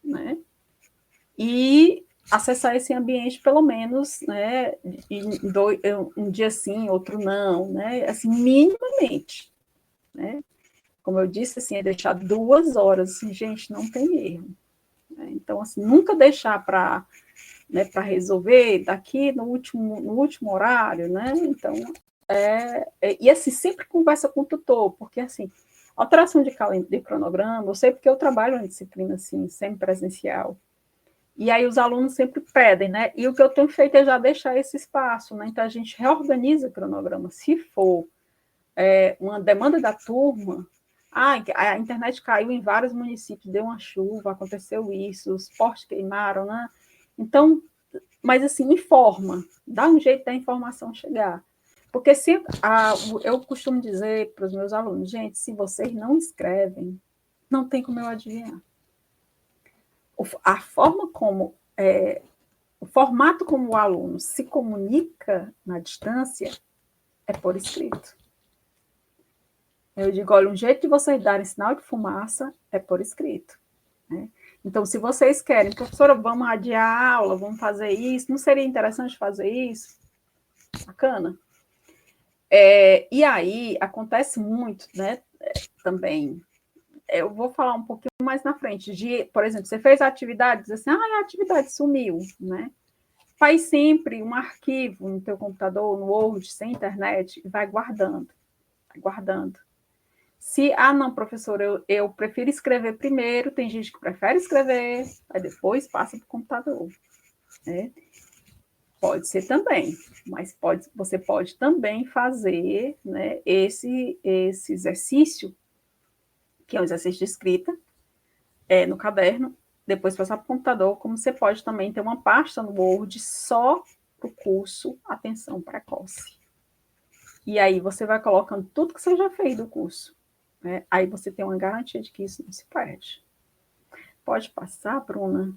C: né, e acessar esse ambiente pelo menos, né, um dia sim, outro não, né, assim, minimamente, né, como eu disse, assim, é deixar 2 horas, assim, gente, não tem erro, né? Então, assim, nunca deixar para resolver daqui no último horário, né, então... e assim, sempre conversa com o tutor, porque assim, alteração de cronograma, eu sei porque eu trabalho em disciplina assim, semipresencial, e aí os alunos sempre pedem, né? E o que eu tenho feito é já deixar esse espaço, né? Então a gente reorganiza o cronograma. Se for uma demanda da turma, a internet caiu em vários municípios, deu uma chuva, aconteceu isso, os postes queimaram, né? Então, mas assim, informa, dá um jeito da informação chegar. Porque eu costumo dizer para os meus alunos, gente, se vocês não escrevem, não tem como eu adivinhar. A forma como, o formato como o aluno se comunica na distância é por escrito. Eu digo, olha, um jeito de vocês darem sinal de fumaça é por escrito. Né? Então, se vocês querem, professora, vamos adiar a aula, vamos fazer isso, não seria interessante fazer isso? Bacana. E aí, acontece muito, né, também, eu vou falar um pouquinho mais na frente, por exemplo, você fez a atividade, diz assim, a atividade sumiu, né? Faz sempre um arquivo no teu computador, no Word, sem internet, e vai guardando, guardando. Se, não, professor, eu prefiro escrever primeiro, tem gente que prefere escrever, aí depois passa para o computador, né? Pode ser também, mas você pode também fazer, né, esse exercício, que é um exercício de escrita, no caderno, depois passar para o computador, como você pode também ter uma pasta no Word só para o curso Atenção Precoce. E aí você vai colocando tudo que você já fez do curso, né? Aí você tem uma garantia de que isso não se perde. Pode passar, Bruna?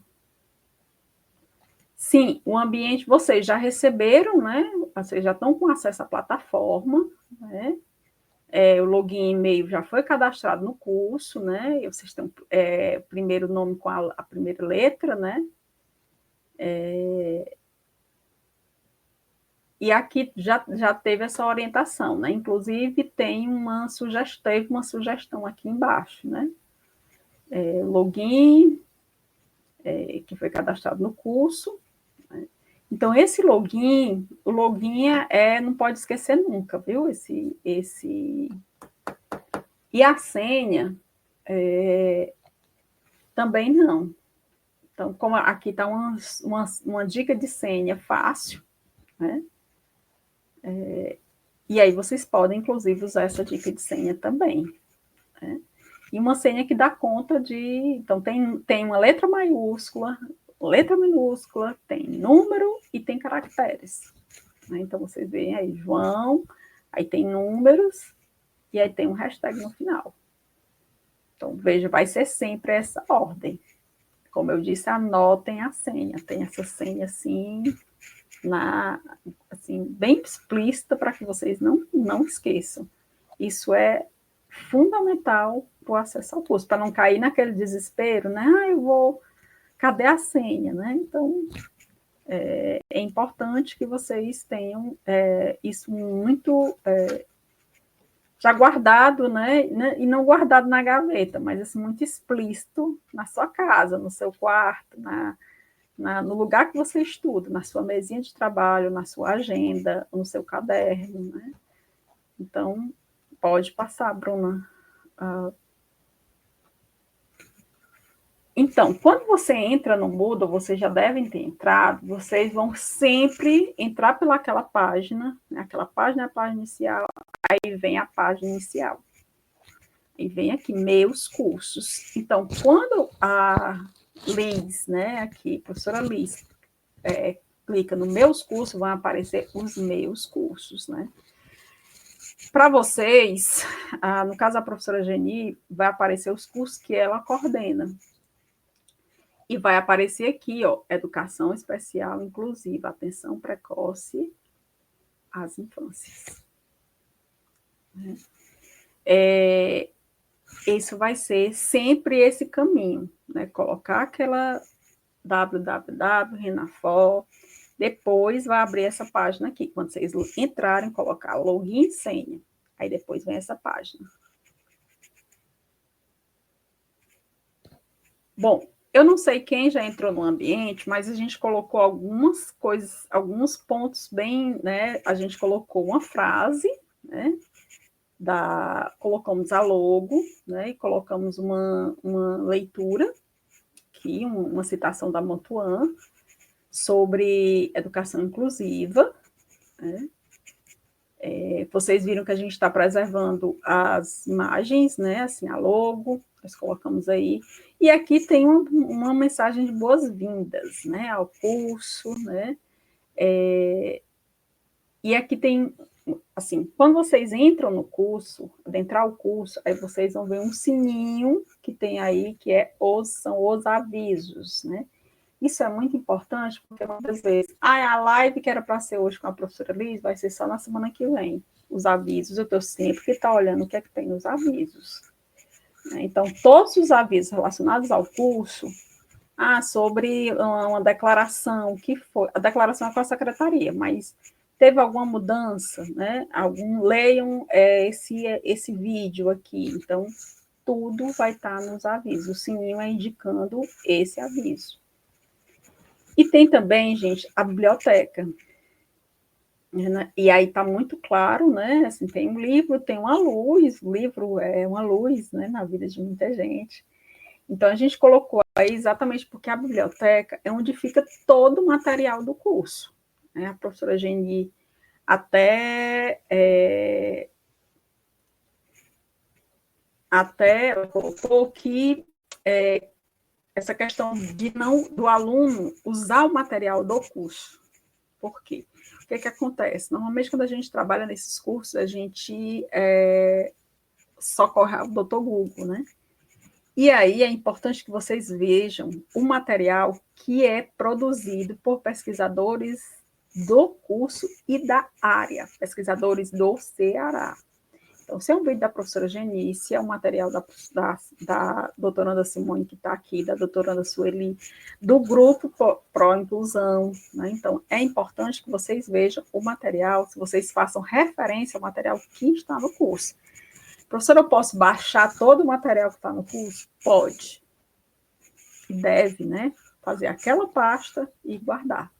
C: Sim, o ambiente, vocês já receberam, né? Vocês já estão com acesso à plataforma, né? O login e e-mail já foi cadastrado no curso, né? E vocês têm o primeiro nome com a primeira letra, né? E aqui já teve essa orientação, né? Inclusive, teve uma sugestão aqui embaixo, né? Login, que foi cadastrado no curso. Né? Então, esse login, o login não pode esquecer nunca, viu? E a senha também não. Então, como aqui está uma dica de senha fácil, né? E aí vocês podem, inclusive, usar essa dica de senha também. Né? E uma senha que dá conta de... Então, tem uma letra minúscula, tem número e tem caracteres. Né? Então, vocês veem aí, João, aí tem números e aí tem um hashtag no final. Então, veja, vai ser sempre essa ordem. Como eu disse, anotem a senha. Tem essa senha assim, bem explícita para que vocês não esqueçam. Isso é fundamental para o acesso ao curso, para não cair naquele desespero, né? Cadê a senha, né? Então, é importante que vocês tenham isso muito já guardado, né? E não guardado na gaveta, mas assim, muito explícito na sua casa, no seu quarto, no lugar que você estuda, na sua mesinha de trabalho, na sua agenda, no seu caderno, né? Então, pode passar, Bruna. Então, quando você entra no Moodle, vocês já devem ter entrado, vocês vão sempre entrar pelaquela página, né? Aquela página é a página inicial, aí vem a página inicial. E vem aqui, meus cursos. Então, quando a Liz, né, aqui, professora Liz, clica no meus cursos, vão aparecer os meus cursos, né? Para vocês, no caso da professora Geni, vai aparecer os cursos que ela coordena. E vai aparecer aqui, ó, Educação Especial Inclusiva, Atenção Precoce às Infâncias. Né? Isso vai ser sempre esse caminho, né? Colocar aquela www, Renafor, depois vai abrir essa página aqui. Quando vocês entrarem, colocar login e senha. Aí depois vem essa página. Bom, eu não sei quem já entrou no ambiente, mas a gente colocou algumas coisas, alguns pontos bem, né? A gente colocou uma frase, né? Colocamos a logo, né? E colocamos uma leitura, aqui, uma citação da Motuan, sobre educação inclusiva, né? Vocês viram que a gente está preservando as imagens, né? Assim, a logo, nós colocamos aí. E aqui tem uma mensagem de boas-vindas, né? Ao curso, né? E aqui tem, assim, quando vocês entram no curso, adentrar o curso, aí vocês vão ver um sininho que tem aí, que são os avisos, né? Isso é muito importante, porque muitas vezes, a live que era para ser hoje com a professora Liz vai ser só na semana que vem. Os avisos, eu estou sempre que estar olhando o que é que tem nos avisos. Então, todos os avisos relacionados ao curso, Sobre uma declaração, que foi? A declaração é com a secretaria, mas teve alguma mudança, né? Leiam esse vídeo aqui. Então, tudo vai estar nos avisos. O sininho é indicando esse aviso. E tem também, gente, a biblioteca. E aí está muito claro, né? Assim, tem um livro, tem uma luz, o livro é uma luz, né, na vida de muita gente. Então, a gente colocou aí exatamente porque a biblioteca é onde fica todo o material do curso. Né? A professora Geni até colocou que essa questão do aluno usar o material do curso. Por quê? O que acontece? Normalmente, quando a gente trabalha nesses cursos, a gente socorre ao Dr. Google, né? E aí é importante que vocês vejam o material que é produzido por pesquisadores do curso e da área, pesquisadores do Ceará. Então, se é um vídeo da professora Geni, se é um material da doutoranda Simone, que está aqui, da doutoranda Sueli, do grupo Pró-Inclusão, né? Então, é importante que vocês vejam o material, que vocês façam referência ao material que está no curso. Professora, eu posso baixar todo o material que está no curso? Pode. Deve, né? Fazer aquela pasta e guardar.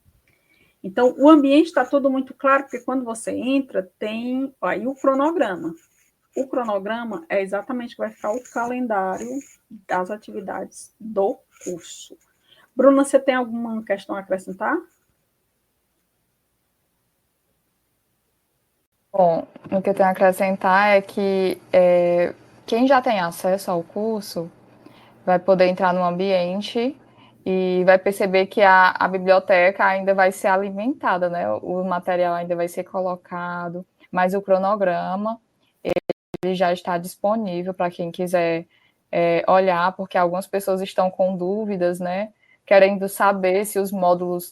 C: Então, o ambiente está tudo muito claro, porque quando você entra, tem aí o cronograma. O cronograma é exatamente que vai ficar o calendário das atividades do curso. Bruna, você tem alguma questão a acrescentar?
B: Bom, o que eu tenho a acrescentar é que quem já tem acesso ao curso vai poder entrar no ambiente e vai perceber que a biblioteca ainda vai ser alimentada, né? O material ainda vai ser colocado, mas o cronograma ele já está disponível para quem quiser olhar, porque algumas pessoas estão com dúvidas, né? Querendo saber se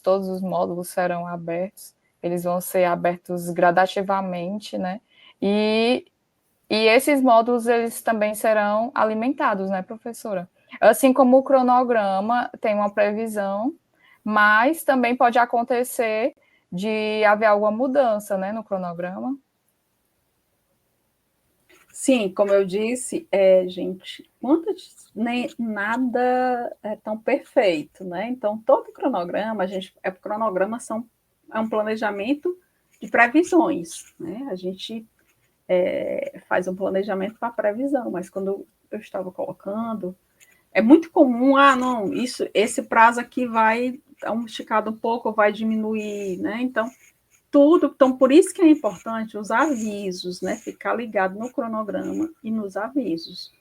B: todos os módulos serão abertos. Eles vão ser abertos gradativamente, né? E esses módulos, eles também serão alimentados, né, professora? Assim como o cronograma tem uma previsão, mas também pode acontecer de haver alguma mudança, né, no cronograma.
C: Sim, como eu disse, gente, nem nada é tão perfeito, né? Então, todo cronograma, cronograma é um planejamento de previsões, né? A gente faz um planejamento para previsão, mas quando eu estava colocando, é muito comum, não, esse prazo aqui vai esticado um pouco, vai diminuir, né? Então, por isso que é importante os avisos, né? Ficar ligado no cronograma e nos avisos.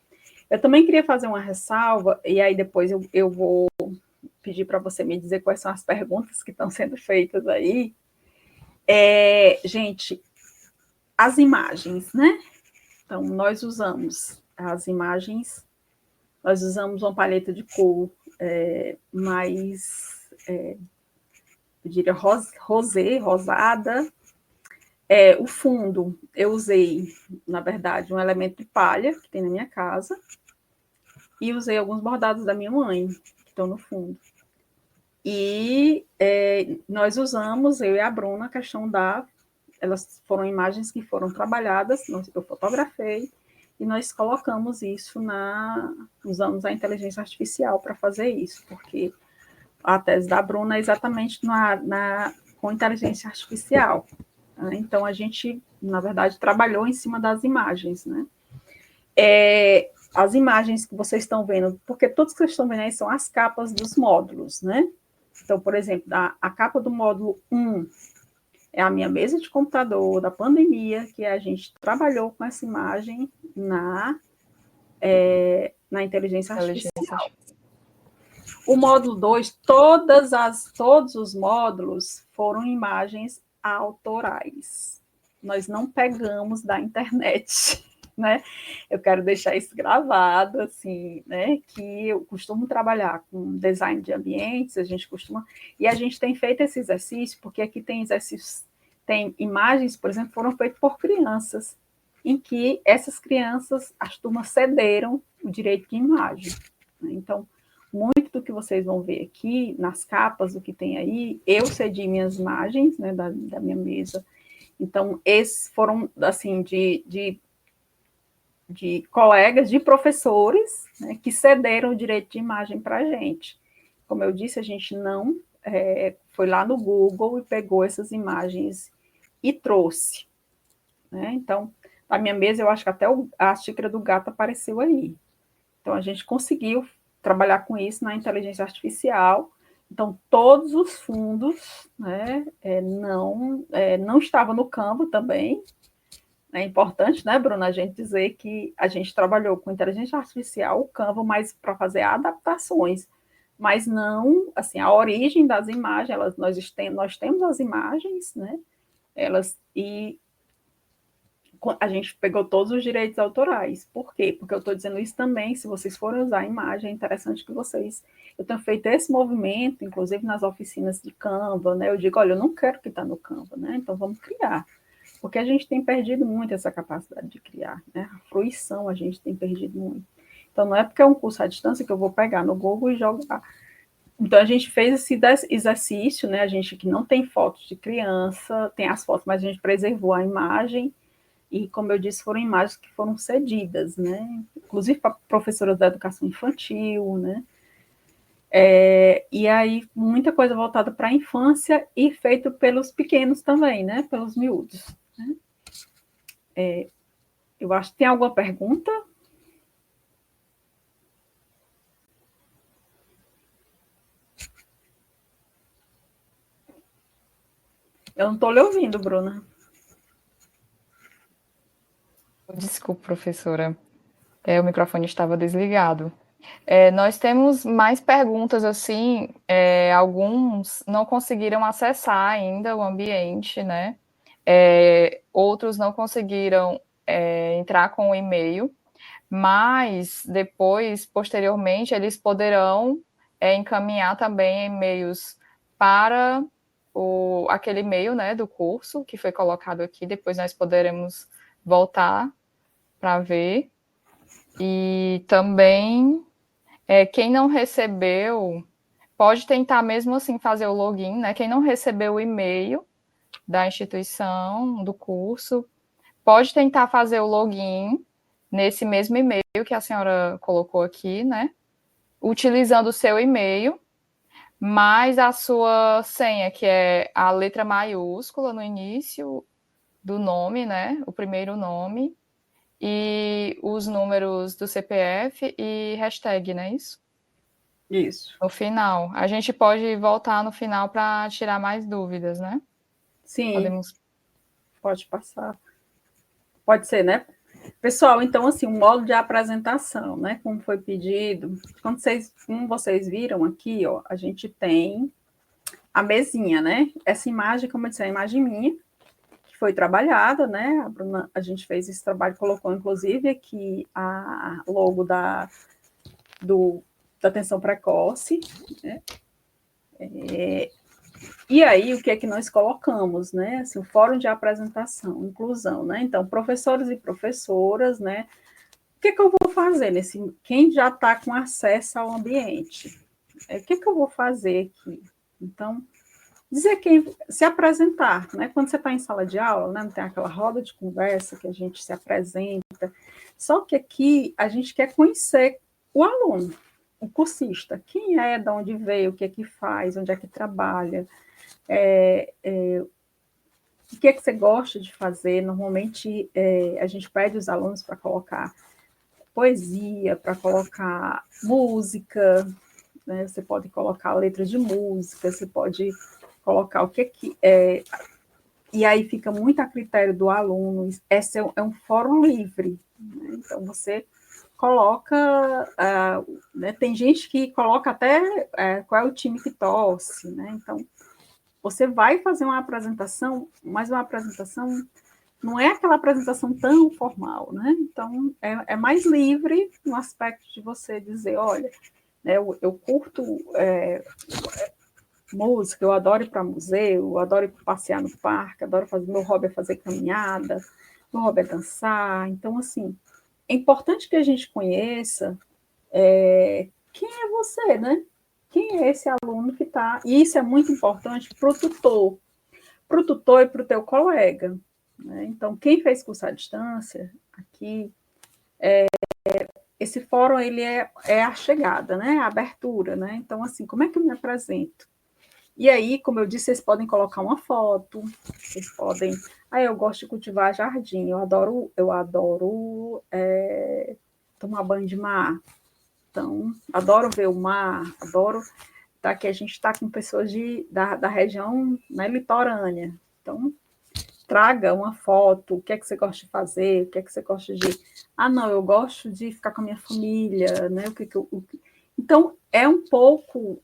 C: Eu também queria fazer uma ressalva, e aí depois eu vou pedir para você me dizer quais são as perguntas que estão sendo feitas aí. Gente, as imagens, né? Então, nós usamos as imagens, nós usamos uma paleta de cor mais, eu diria, rosada. O fundo, eu usei, na verdade, um elemento de palha que tem na minha casa e usei alguns bordados da minha mãe, que estão no fundo. E nós usamos, eu e a Bruna, a questão elas foram imagens que foram trabalhadas, eu fotografei, e nós colocamos isso usamos a inteligência artificial para fazer isso, porque a tese da Bruna é exatamente com inteligência artificial. Então, a gente, na verdade, trabalhou em cima das imagens, né? As imagens que vocês estão vendo, porque todos que vocês estão vendo aí são as capas dos módulos, né? Então, por exemplo, a capa do módulo 1 é a minha mesa de computador da pandemia, que a gente trabalhou com essa imagem na inteligência artificial. O módulo 2, todos os módulos foram imagens autorais. Nós não pegamos da internet, né? Eu quero deixar isso gravado, assim, né? Que eu costumo trabalhar com design de ambientes, e a gente tem feito esse exercício, porque aqui tem exercícios, tem imagens, por exemplo, foram feitas por crianças, em que essas crianças, as turmas cederam o direito de imagem. Né? Então, muito do que que vocês vão ver aqui, nas capas, o que tem aí, eu cedi minhas imagens, né, da minha mesa. Então, esses foram, assim, de colegas, de professores, né, que cederam o direito de imagem para a gente. Como eu disse, a gente não foi lá no Google e pegou essas imagens e trouxe. Né? Então, na minha mesa, eu acho que até a xícara do gato apareceu aí. Então, a gente conseguiu trabalhar com isso na inteligência artificial. Então, todos os fundos, né, não estavam no Canva também. É importante, né, Bruna, a gente dizer que a gente trabalhou com inteligência artificial, o Canva, mas para fazer adaptações, mas não, assim, a origem das imagens, nós temos as imagens, né, e a gente pegou todos os direitos autorais. Por quê? Porque eu estou dizendo isso também, se vocês forem usar a imagem, é interessante que vocês... Eu tenho feito esse movimento, inclusive nas oficinas de Canva, né? Eu digo, olha, eu não quero que está no Canva, né? Então vamos criar. Porque a gente tem perdido muito essa capacidade de criar, né? A fruição a gente tem perdido muito. Então não é porque é um curso à distância que eu vou pegar no Google e jogar. Então a gente fez esse exercício, né? A gente que não tem fotos de criança, tem as fotos, mas a gente preservou a imagem. E, como eu disse, foram imagens que foram cedidas, né? Inclusive para professoras da educação infantil, né? E aí, muita coisa voltada para a infância e feito pelos pequenos também, né? Pelos miúdos. Né? Eu acho que tem alguma pergunta? Eu não estou lhe ouvindo, Bruna.
B: Desculpa, professora. O microfone estava desligado. Nós temos mais perguntas, assim, alguns não conseguiram acessar ainda o ambiente, né? Outros não conseguiram entrar com o e-mail, mas depois, posteriormente, eles poderão encaminhar também e-mails para aquele e-mail, né, do curso que foi colocado aqui, depois nós poderemos voltar para ver. E também, quem não recebeu, pode tentar mesmo assim fazer o login, né? Quem não recebeu o e-mail da instituição, do curso, pode tentar fazer o login nesse mesmo e-mail que a senhora colocou aqui, né? Utilizando o seu e-mail, mais a sua senha, que é a letra maiúscula no início do nome, né? O primeiro nome, e os números do CPF e hashtag, não é isso?
C: Isso.
B: No final. A gente pode voltar no final para tirar mais dúvidas, né?
C: Sim. Pode passar. Pode ser, né? Pessoal, então, assim, um modo de apresentação, né? Como foi pedido. Como vocês viram aqui, ó, a gente tem a mesinha, né? Essa imagem, como eu disse, é a imagem minha, que foi trabalhada, né? A Bruna, a gente fez esse trabalho, colocou, inclusive, aqui a logo da atenção precoce, né? E aí, o que é que nós colocamos, né? Assim, o fórum de apresentação, inclusão, né? Então, professores e professoras, né? O que é que eu vou fazer quem já está com acesso ao ambiente? O que é que eu vou fazer aqui? Então, se apresentar, né? Quando você está em sala de aula, né? Não tem aquela roda de conversa que a gente se apresenta. Só que aqui a gente quer conhecer o aluno, o cursista. Quem é, de onde veio, o que é que faz, onde é que trabalha, o que é que você gosta de fazer. Normalmente, a gente pede os alunos para colocar poesia, para colocar música, né? Você pode colocar letra de música, você pode colocar o que é. E aí fica muito a critério do aluno. Esse é um fórum livre, né? Então, você coloca... né? Tem gente que coloca até qual é o time que torce, né? Então, você vai fazer uma apresentação, mas uma apresentação não é aquela apresentação tão formal, né? Então, é mais livre no aspecto de você dizer, olha, né, eu curto música, eu adoro ir para museu, eu adoro ir passear no parque, adoro fazer, meu hobby é fazer caminhada, meu hobby é dançar. Então, assim, é importante que a gente conheça quem é você, né? quem é esse aluno que está... E isso é muito importante para o tutor e para o teu colega, né? Então, quem fez curso à distância, aqui, esse fórum, ele é a chegada, né? A abertura, né? Então, assim, como é que eu me apresento? E aí, como eu disse, vocês podem colocar uma foto, vocês podem... eu gosto de cultivar jardim, eu adoro tomar banho de mar, então, adoro ver o mar, adoro... que a gente está com pessoas da região, né, litorânea. Então, traga uma foto, o que é que você gosta de fazer, o que é que você gosta de... não, eu gosto de ficar com a minha família, né? Então, é um pouco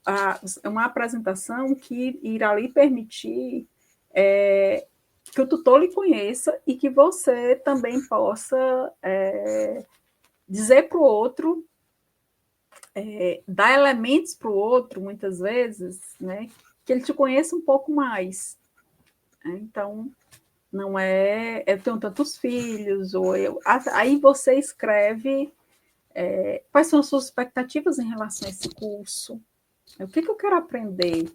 C: uma apresentação que irá lhe permitir que o tutor lhe conheça e que você também possa dizer para o outro, dar elementos para o outro, muitas vezes, né? Que ele te conheça um pouco mais. Então, não é... Eu tenho tantos filhos, ou eu... Aí você escreve quais são as suas expectativas em relação a esse curso, o que eu quero aprender,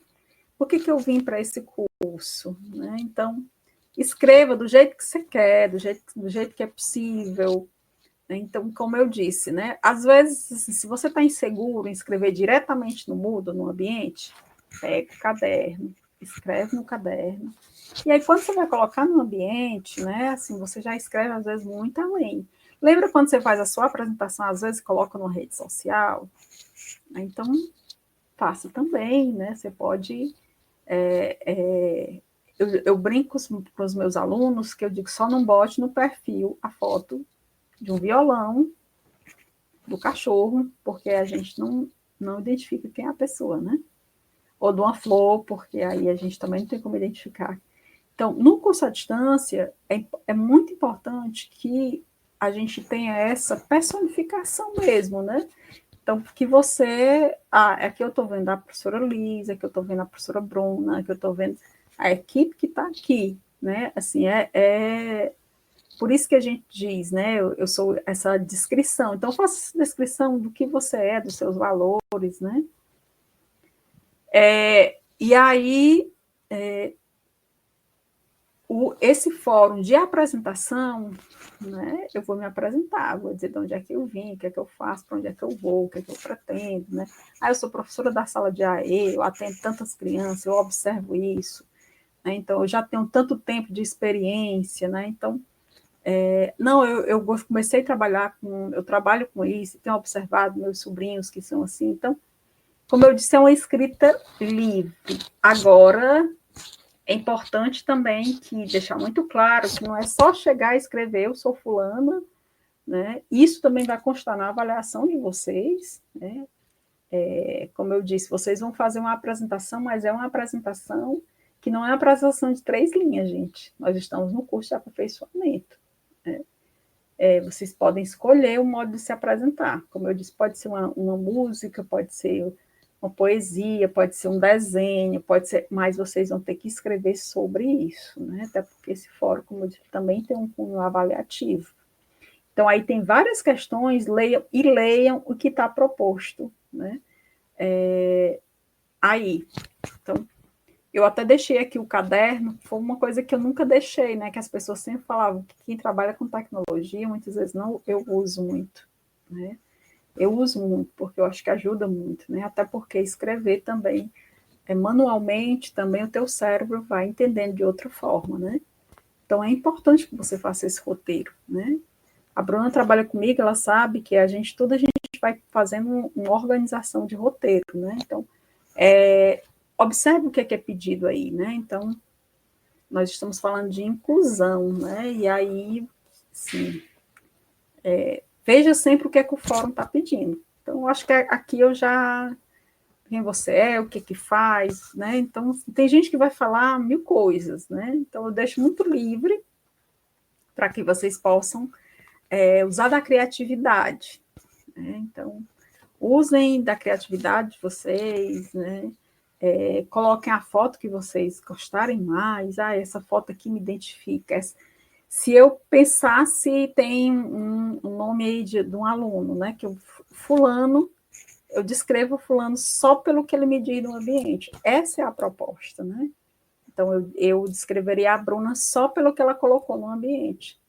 C: por que eu vim para esse curso, né? Então, escreva do jeito que você quer, do jeito que é possível. Então, como eu disse, né? Às vezes, se você está inseguro em escrever diretamente no Moodle, no ambiente, pega o caderno, escreve no caderno. E aí, quando você vai colocar no ambiente, né? Assim, você já escreve, às vezes, muito além. Lembra quando você faz a sua apresentação, às vezes coloca numa rede social? Então, faça também, né? Você pode... eu brinco com os meus alunos que eu digo, só não bote no perfil a foto de um violão, do cachorro, porque a gente não identifica quem é a pessoa, né? Ou de uma flor, porque aí a gente também não tem como identificar. Então, no curso à distância, é muito importante que a gente tenha essa personificação mesmo, né? Então, que você... aqui eu estou vendo a professora Lisa, aqui eu estou vendo a professora Bruna, aqui eu estou vendo a equipe que está aqui, né? Assim, por isso que a gente diz, né? Eu sou essa descrição. Então, faça essa descrição do que você é, dos seus valores, né? E aí, esse fórum de apresentação, né? Eu vou me apresentar, vou dizer de onde é que eu vim, o que é que eu faço, para onde é que eu vou, o que é que eu pretendo, né? Eu sou professora da sala de AE, eu atendo tantas crianças, eu observo isso, né? Então, eu já tenho tanto tempo de experiência, né? Então, eu comecei a trabalhar eu trabalho com isso, tenho observado meus sobrinhos que são assim. Então, como eu disse, é uma escrita livre. Agora, é importante também deixar muito claro que não é só chegar e escrever, eu sou fulana, né? Isso também vai constar na avaliação de vocês, né? Como eu disse, vocês vão fazer uma apresentação, mas é uma apresentação que não é uma apresentação de 3 linhas, gente. Nós estamos no curso de aperfeiçoamento, né? Vocês podem escolher o modo de se apresentar. Como eu disse, pode ser uma música, pode ser uma poesia, pode ser um desenho, pode ser, mas vocês vão ter que escrever sobre isso, né? Até porque esse fórum, como eu disse, também tem um cunho avaliativo. Então, aí tem várias questões, leiam o que está proposto, né? Então, eu até deixei aqui o caderno, foi uma coisa que eu nunca deixei, né? Que as pessoas sempre falavam que quem trabalha com tecnologia, muitas vezes não, eu uso muito, né? Eu uso muito, porque eu acho que ajuda muito, né? Até porque escrever também, manualmente, também o teu cérebro vai entendendo de outra forma, né? Então, é importante que você faça esse roteiro, né? A Bruna trabalha comigo, ela sabe que a gente vai fazendo uma organização de roteiro, né? Então, observe o que é pedido aí, né? Então, nós estamos falando de inclusão, né? E aí, sim, veja sempre o que é que o fórum está pedindo. Então, eu acho que aqui eu já... Quem você é, o que faz, né? Então, tem gente que vai falar 1000 coisas, né? Então, eu deixo muito livre para que vocês possam usar da criatividade, né? Então, usem da criatividade de vocês, né? Coloquem a foto que vocês gostarem mais. Essa foto aqui me identifica. Se eu pensasse, tem um nome aí de um aluno, né? Que o fulano, eu descrevo fulano só pelo que ele me diz no ambiente. Essa é a proposta, né? Então, eu descreveria a Bruna só pelo que ela colocou no ambiente.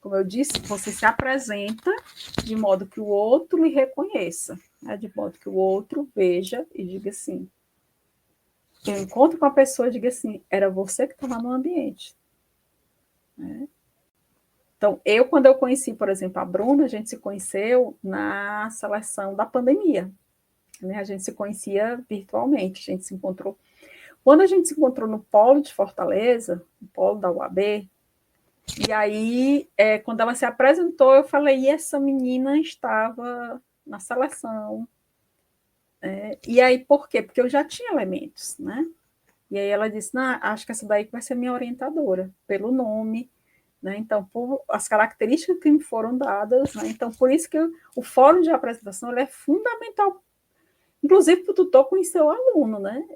C: Como eu disse, você se apresenta de modo que o outro lhe reconheça, né? De modo que o outro veja e diga assim. Eu encontro com a pessoa e diga assim, era você que estava no ambiente. Né? Então, quando eu conheci, por exemplo, a Bruna, a gente se conheceu na seleção da pandemia. Né? A gente se conhecia virtualmente, a gente se encontrou. Quando a gente se encontrou no polo de Fortaleza, no polo da UAB, e aí, quando ela se apresentou, eu falei, e essa menina estava na seleção. E aí, por quê? Porque eu já tinha elementos, né? E aí ela disse, não, acho que essa daí vai ser minha orientadora, pelo nome, né? Então, por as características que me foram dadas, né? Então, por isso que o fórum de apresentação ele é fundamental, inclusive para o tutor conhecer o aluno, né?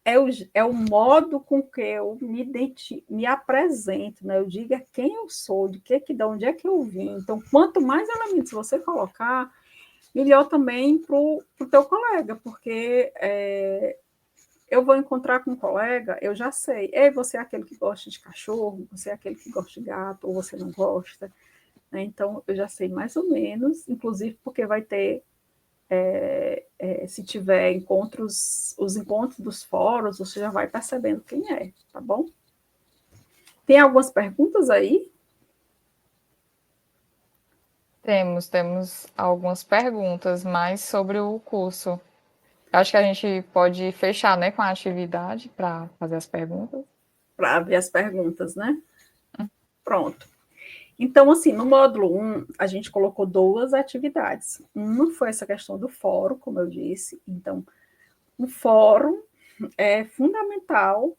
C: É o modo com que eu me apresento, né? Eu digo quem eu sou, de onde é que eu vim. Então, quanto mais elementos você colocar, melhor também para o teu colega, porque eu vou encontrar com um colega, eu já sei, você é aquele que gosta de cachorro, você é aquele que gosta de gato, ou você não gosta. Né? Então, eu já sei mais ou menos, inclusive porque vai ter se tiver os encontros dos fóruns, você já vai percebendo quem é, tá bom? Tem algumas perguntas aí?
B: Temos algumas perguntas mais sobre o curso. Acho que a gente pode fechar, né, com a atividade para fazer as perguntas.
C: Para ver as perguntas, né? Pronto. Então, assim, no módulo 1, a gente colocou 2 atividades. Uma foi essa questão do fórum, como eu disse. Então, o fórum é fundamental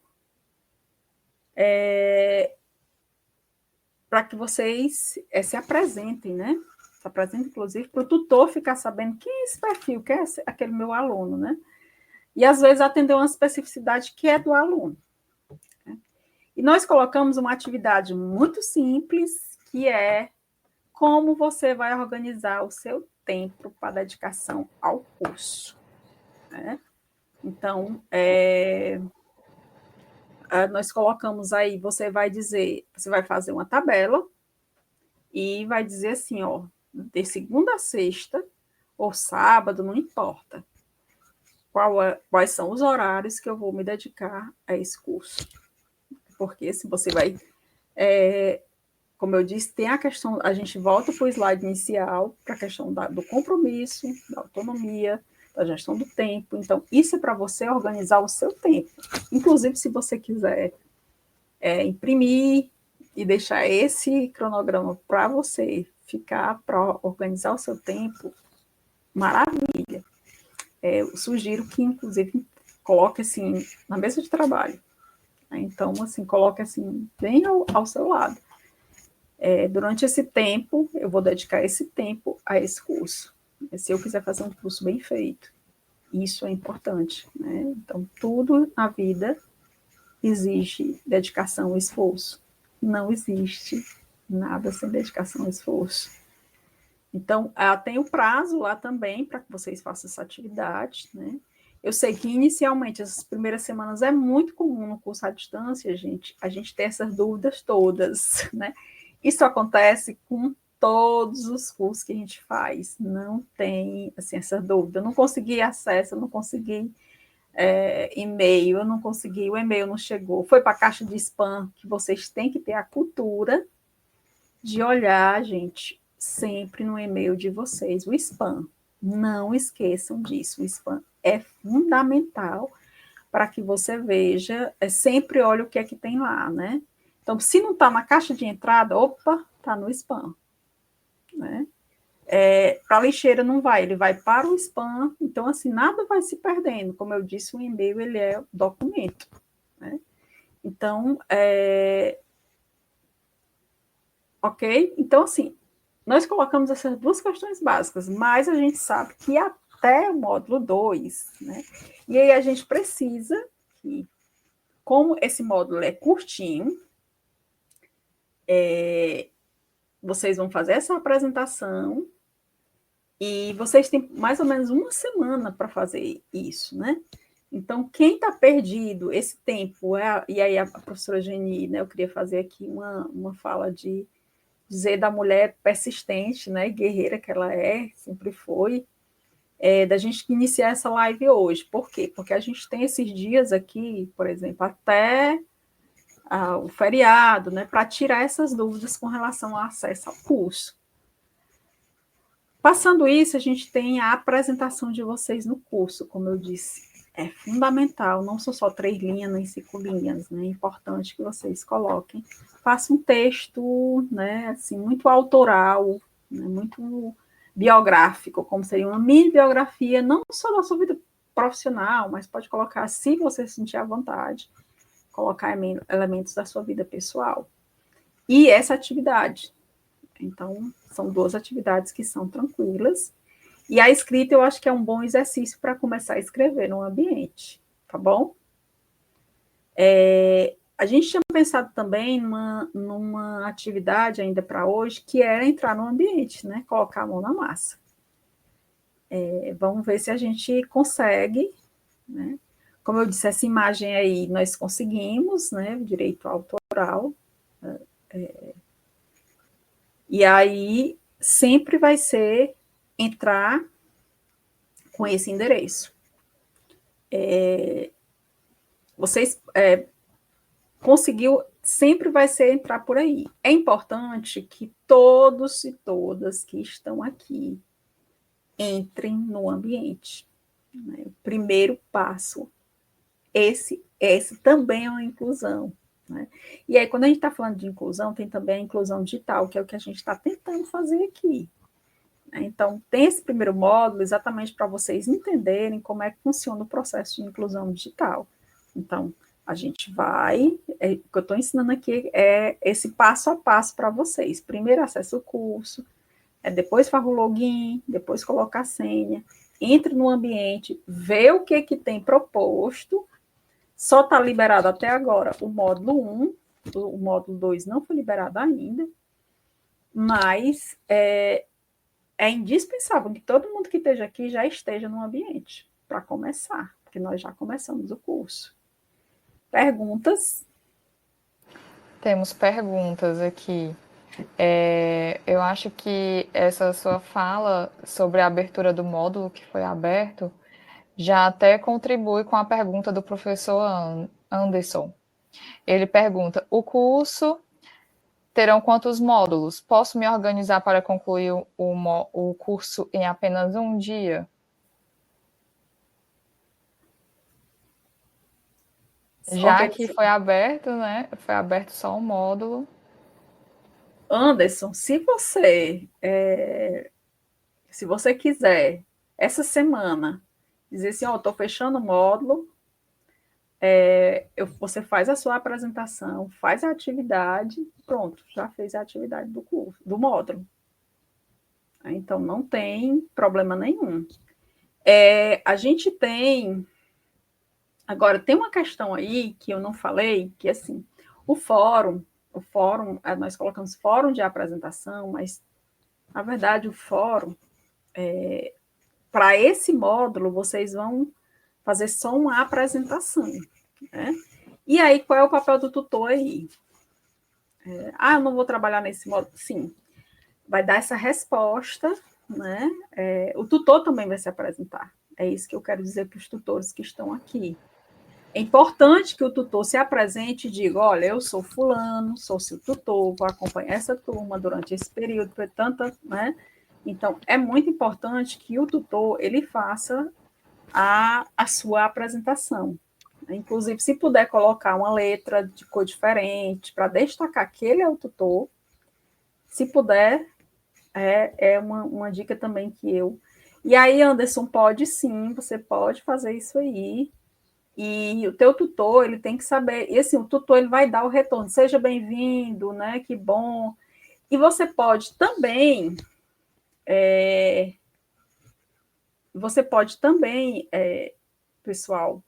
C: para que vocês se apresentem, né? Se apresentem, inclusive, para o tutor ficar sabendo quem é esse perfil, quem é aquele meu aluno, né? E, às vezes, atender uma especificidade que é do aluno. Né? E nós colocamos uma atividade muito simples, que é como você vai organizar o seu tempo para dedicação ao curso. Né? Então, nós colocamos aí, você vai fazer uma tabela e vai dizer assim, ó, de segunda a sexta, ou sábado, não importa, quais são os horários que eu vou me dedicar a esse curso. Porque se você vai... como eu disse, tem a questão, a gente volta para o slide inicial, para a questão do compromisso, da autonomia, da gestão do tempo. Então, isso é para você organizar o seu tempo. Inclusive, se você quiser imprimir e deixar esse cronograma para você ficar, para organizar o seu tempo, maravilha. Eu sugiro que, inclusive, coloque assim, na mesa de trabalho. Então, assim, coloque assim, bem ao seu lado. Durante esse tempo, eu vou dedicar esse tempo a esse curso. Se eu quiser fazer um curso bem feito, isso é importante. Né? Então, tudo na vida exige dedicação e esforço. Não existe nada sem dedicação e esforço. Então, tem o prazo lá também para que vocês façam essa atividade. Né? Eu sei que, inicialmente, essas primeiras semanas é muito comum no curso à distância, a gente ter essas dúvidas todas, né? Isso acontece com todos os cursos que a gente faz. Não tem assim, essa dúvida. Eu não consegui acesso, eu não consegui e-mail, eu não consegui, o e-mail não chegou. Foi para a caixa de spam, que vocês têm que ter a cultura de olhar, gente, sempre no e-mail de vocês, o spam. Não esqueçam disso. O spam é fundamental para que você veja, sempre olhe o que é que tem lá, né? Então, se não está na caixa de entrada, opa, está no spam. Né? Para a lixeira não vai, ele vai para o spam. Então, assim, nada vai se perdendo. Como eu disse, o e-mail ele é documento. Né? Então, ok? Então, assim, nós colocamos essas 2 questões básicas, mas a gente sabe que até o módulo 2, né? E aí a gente precisa que, como esse módulo é curtinho, vocês vão fazer essa apresentação E vocês têm mais ou menos uma semana para fazer isso, né? Então, quem está perdido esse tempo, e aí a professora Geni, né, eu queria fazer aqui uma fala de dizer da mulher persistente, né, guerreira que ela sempre foi, da gente iniciar essa live hoje. Por quê? Porque a gente tem esses dias aqui, por exemplo, até o feriado, né, para tirar essas dúvidas com relação ao acesso ao curso. Passando isso, a gente tem a apresentação de vocês no curso, como eu disse. É fundamental, não são só 3 linhas nem 5 linhas, né? É importante que vocês coloquem. Faça um texto, né, assim, muito autoral, né, muito biográfico, como seria uma mini biografia, não só da sua vida profissional, mas pode colocar, se você sentir à vontade, colocar elementos da sua vida pessoal. E essa atividade. Então, são 2 atividades que são tranquilas. E a escrita eu acho que é um bom exercício para começar a escrever no ambiente, tá bom? A gente tinha pensado também numa atividade ainda para hoje, que era entrar no ambiente, né? Colocar a mão na massa. Vamos ver se a gente consegue, né? Como eu disse, essa imagem aí nós conseguimos, né? O direito autoral. E aí sempre vai ser entrar com esse endereço. Vocês conseguiu, sempre vai ser entrar por aí. É importante que todos e todas que estão aqui entrem no ambiente. Né? O primeiro passo, esse também é uma inclusão. Né? E aí, quando a gente está falando de inclusão, tem também a inclusão digital, que é o que a gente está tentando fazer aqui. Então, tem esse primeiro módulo exatamente para vocês entenderem como é que funciona o processo de inclusão digital. Então, a gente vai... o que eu estou ensinando aqui é esse passo a passo para vocês. Primeiro, acessa o curso, depois faz o login, depois coloca a senha, entre no ambiente, vê o que tem proposto. Só está liberado até agora o módulo 1, o módulo 2 não foi liberado ainda, mas... é indispensável que todo mundo que esteja aqui já esteja no ambiente, para começar, porque nós já começamos o curso. Perguntas?
B: Temos perguntas aqui. Eu acho que essa sua fala sobre a abertura do módulo que foi aberto já até contribui com a pergunta do professor Anderson. Ele pergunta: o curso terão quantos módulos? Posso me organizar para concluir o curso em apenas um dia? Já que foi aberto, né? Foi aberto só um módulo.
C: Anderson, se você quiser, essa semana, dizer assim, estou fechando o módulo, você faz a sua apresentação, faz a atividade, pronto, já fez a atividade do curso, do módulo. Então, não tem problema nenhum. A gente tem... Agora, tem uma questão aí que eu não falei, que assim, o fórum, nós colocamos fórum de apresentação, mas, na verdade, o fórum, para esse módulo, vocês vão fazer só uma apresentação, né? E aí, qual é o papel do tutor aí? Eu não vou trabalhar nesse módulo? Sim, vai dar essa resposta, né? O tutor também vai se apresentar. É isso que eu quero dizer para os tutores que estão aqui. É importante que o tutor se apresente e diga, olha, eu sou fulano, sou seu tutor, vou acompanhar essa turma durante esse período, né? Então, é muito importante que o tutor, ele faça a sua apresentação. Inclusive, se puder colocar uma letra de cor diferente, para destacar que ele é o tutor, se puder, é uma dica também que eu... E aí, Anderson, pode sim, você pode fazer isso aí. E o teu tutor, ele tem que saber, e assim, o tutor ele vai dar o retorno, seja bem-vindo, né, que bom. E você pode também, pessoal,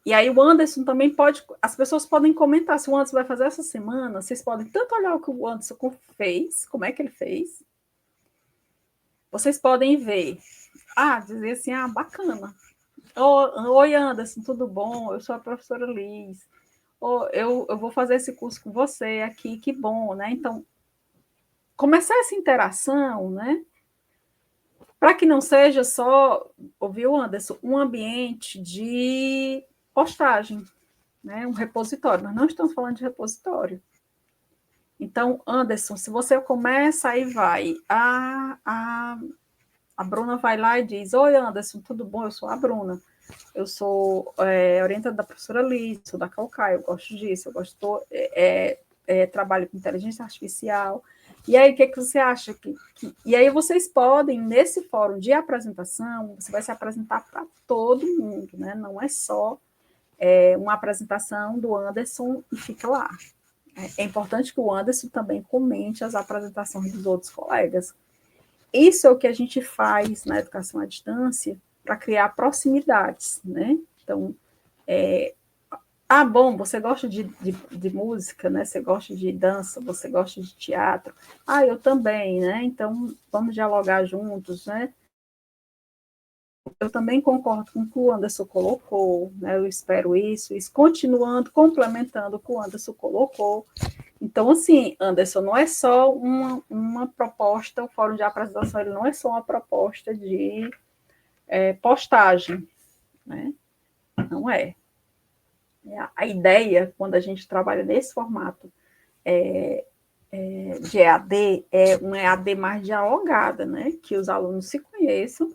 C: e aí o Anderson também pode, as pessoas podem comentar, se o Anderson vai fazer essa semana, vocês podem tanto olhar o que o Anderson fez, como é que ele fez, vocês podem ver, dizer assim, bacana. Oi, Anderson, tudo bom? Eu sou a professora Liz. Eu vou fazer esse curso com você aqui, que bom, né? Então, começar essa interação, né? Para que não seja só, ouviu, Anderson, um ambiente de postagem, né? Um repositório. Nós não estamos falando de repositório. Então, Anderson, se você começa, aí vai. A Bruna vai lá e diz: Oi, Anderson, tudo bom? Eu sou a Bruna. Eu sou orientada da professora Liz, sou da Calcaia, eu gosto disso, eu gosto, trabalho com inteligência artificial. E aí, o que você acha? E aí, vocês podem, nesse fórum de apresentação, você vai se apresentar para todo mundo, né? Não é só uma apresentação do Anderson e fica lá. É importante que o Anderson também comente as apresentações dos outros colegas. Isso é o que a gente faz na educação à distância para criar proximidades, né? Então, bom, você gosta de música, né? Você gosta de dança, você gosta de teatro. Eu também, né? Então, vamos dialogar juntos, né? Eu também concordo com o que o Anderson colocou, né? Eu espero isso, continuando, complementando o que o Anderson colocou. Então, assim, Anderson, não é só uma proposta, o fórum de apresentação ele não é só uma proposta de postagem, né? Não é. A ideia, quando a gente trabalha nesse formato de EAD, é uma EAD mais dialogada, né? Que os alunos se conheçam.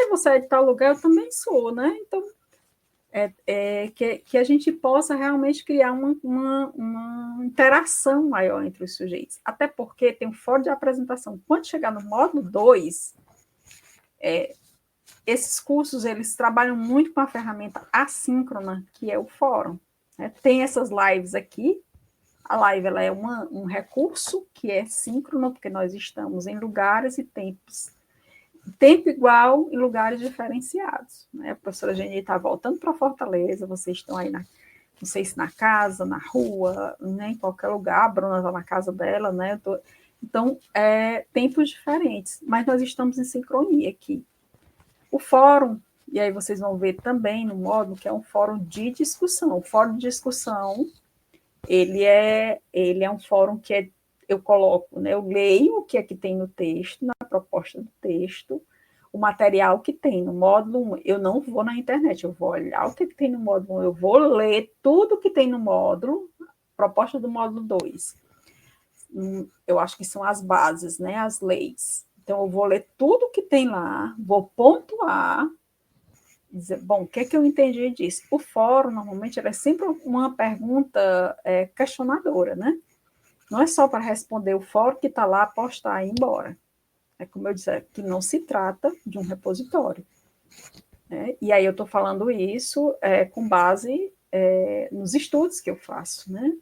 C: Você é de tal lugar, eu também sou, né? Então, que a gente possa realmente criar uma interação maior entre os sujeitos. Até porque tem um fórum de apresentação. Quando chegar no módulo 2, esses cursos eles trabalham muito com a ferramenta assíncrona, que é o fórum. Tem essas lives aqui. A live ela é um recurso que é síncrono, porque nós estamos em lugares e tempos. Tempo igual em lugares diferenciados. Né? A professora Geni está voltando para Fortaleza, vocês estão aí, não sei se na casa, na rua, né, em qualquer lugar, a Bruna está na casa dela, né? Então, tempos diferentes, mas nós estamos em sincronia aqui. O fórum, e aí vocês vão ver também no módulo, que é um fórum de discussão. O fórum de discussão, ele é um fórum que eu coloco, né, eu leio o que é que tem no texto, na proposta do texto, o material que tem no módulo 1, eu não vou na internet, eu vou olhar o que é que tem no módulo 1, eu vou ler tudo que tem no módulo, proposta do módulo 2. Eu acho que são as bases, né, as leis. Então, eu vou ler tudo que tem lá, vou pontuar, dizer, bom, o que é que eu entendi disso? O fórum, normalmente, é sempre uma pergunta questionadora, né? Não é só para responder o fórum que está lá, postar e ir embora. É como eu disse, que não se trata de um repositório. Né? E aí eu estou falando isso com base nos estudos que eu faço, né?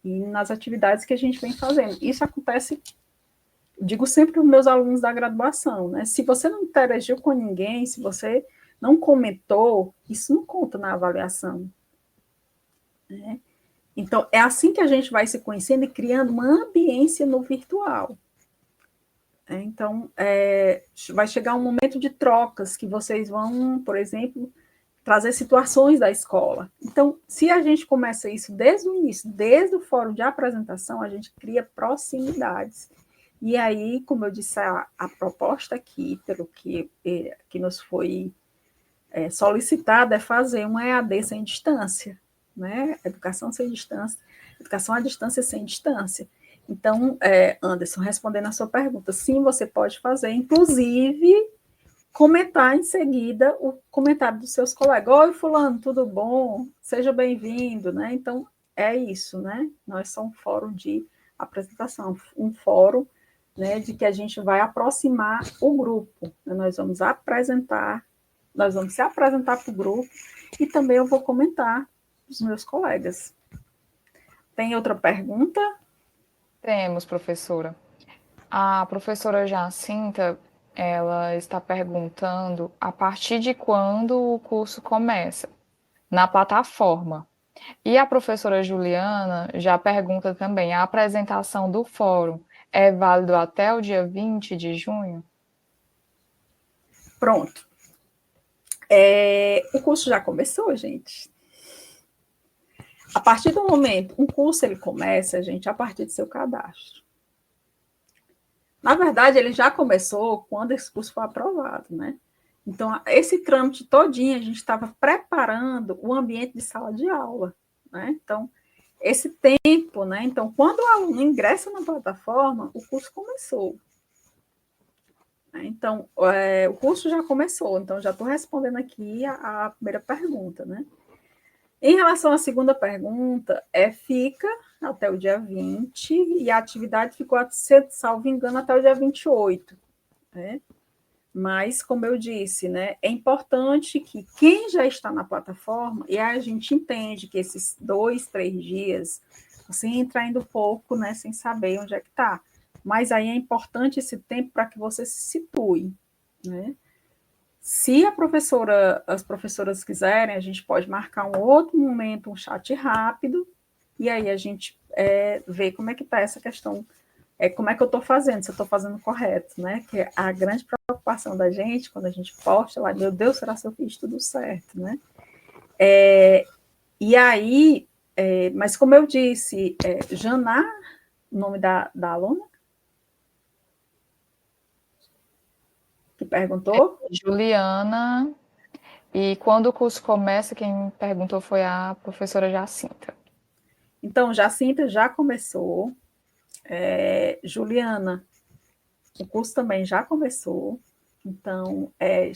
C: E nas atividades que a gente vem fazendo. Isso acontece, digo sempre para os meus alunos da graduação, né? Se você não interagiu com ninguém, se você não comentou, isso não conta na avaliação. Né? Então, é assim que a gente vai se conhecendo e criando uma ambiência no virtual. Então, vai chegar um momento de trocas que vocês vão, por exemplo, trazer situações da escola. Então, se a gente começa isso desde o início, desde o fórum de apresentação, a gente cria proximidades. E aí, como eu disse, a proposta aqui, pelo que nos foi solicitada, é fazer uma EAD sem distância, né? Educação sem distância, educação à distância sem distância. Então, Anderson, respondendo a sua pergunta, sim, você pode fazer, inclusive comentar em seguida o comentário dos seus colegas. Oi, fulano, tudo bom? Seja bem-vindo, né? Então, é isso, né? Nós somos um fórum de apresentação, um fórum, né, de que a gente vai aproximar o grupo. Né? Nós vamos se apresentar para o grupo e também eu vou comentar os meus colegas. Tem outra pergunta?
B: Temos, professora. A professora Jacinta, ela está perguntando a partir de quando o curso começa, na plataforma. E a professora Juliana já pergunta também, a apresentação do fórum é válido até o dia 20 de junho?
C: Pronto. O curso já começou, gente. A partir do momento, um curso ele começa, gente, a partir do seu cadastro. Na verdade, ele já começou quando esse curso foi aprovado, né? Então, esse trâmite todinho, a gente estava preparando o ambiente de sala de aula, né? Então, esse tempo, né? Então, quando o aluno ingressa na plataforma, o curso começou. Então, o curso já começou, então já estou respondendo aqui a primeira pergunta, né? Em relação à segunda pergunta, fica até o dia 20 e a atividade ficou, salvo engano, até o dia 28, né? Mas, como eu disse, né, é importante que quem já está na plataforma, e a gente entende que esses 2, 3 dias, você entra ainda um pouco, né, sem saber onde é que está. Mas aí é importante esse tempo para que você se situe, né? Se as professoras quiserem, a gente pode marcar um outro momento, um chat rápido, e aí a gente vê como é que está essa questão, como é que eu estou fazendo, se eu estou fazendo correto, né? Que a grande preocupação da gente, quando a gente posta lá, meu Deus, será que eu fiz tudo certo, né? E aí, mas como eu disse, Janá, o nome da aluna, que perguntou?
B: Juliana. E quando o curso começa, quem perguntou foi a professora Jacinta.
C: Então, Jacinta já começou. Juliana, o curso também já começou. Então,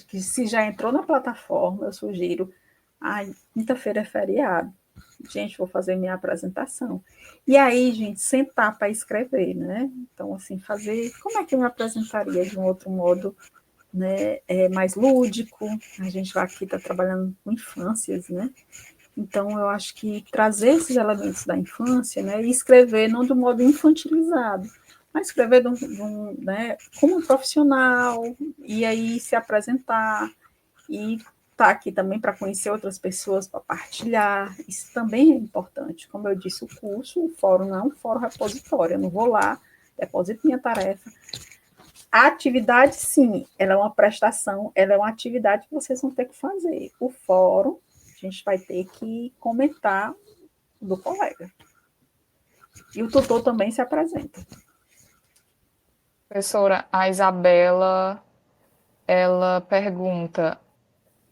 C: que se já entrou na plataforma, eu sugiro. Quinta-feira é feriado. Gente, vou fazer minha apresentação. E aí, gente, sentar para escrever, né? Então, assim, fazer. Como é que eu me apresentaria de um outro modo, né? Mais lúdico? A gente vai aqui, está trabalhando com infâncias, né? Então, eu acho que trazer esses elementos da infância, né? E escrever não de um modo infantilizado, mas escrever né, como um profissional, e aí se apresentar, e estar aqui também para conhecer outras pessoas, para partilhar, isso também é importante. Como eu disse, o curso, o fórum não é um fórum repositório, eu não vou lá, deposito minha tarefa. A atividade, sim, ela é uma prestação, ela é uma atividade que vocês vão ter que fazer. O fórum, a gente vai ter que comentar do colega. E o tutor também se apresenta.
B: Professora, a Isabela, ela pergunta: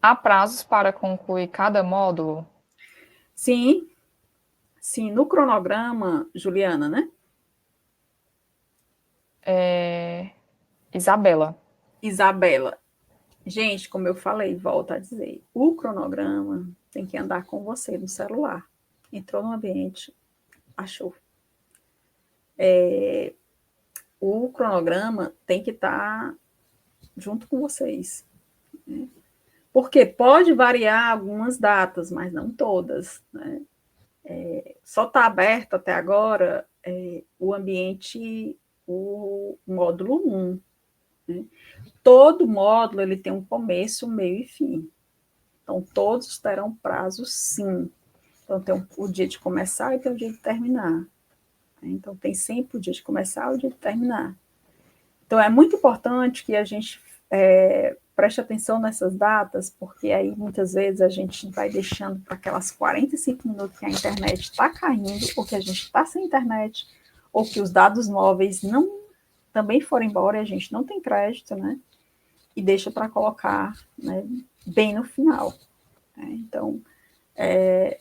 B: há prazos para concluir cada módulo?
C: Sim, sim, no cronograma, Juliana, né?
B: Isabela.
C: Isabela. Gente, como eu falei, volto a dizer, o cronograma tem que andar com você no celular. Entrou no ambiente, achou. O cronograma tem que estar junto com vocês, né? Porque pode variar algumas datas, mas não todas, né? Só está aberto até agora o ambiente, o módulo 1. Né? Todo módulo ele tem um começo, um meio e fim. Então, todos terão prazo, sim. Então, tem o dia de começar e tem o dia de terminar. Então, tem sempre o dia de começar e o dia de terminar. Então, é muito importante que a gente preste atenção nessas datas, porque aí, muitas vezes, a gente vai deixando para aquelas 45 minutos que a internet está caindo, ou que a gente está sem internet, ou que os dados móveis não também foram embora e a gente não tem crédito, né? E deixa para colocar, né, bem no final. Né? Então,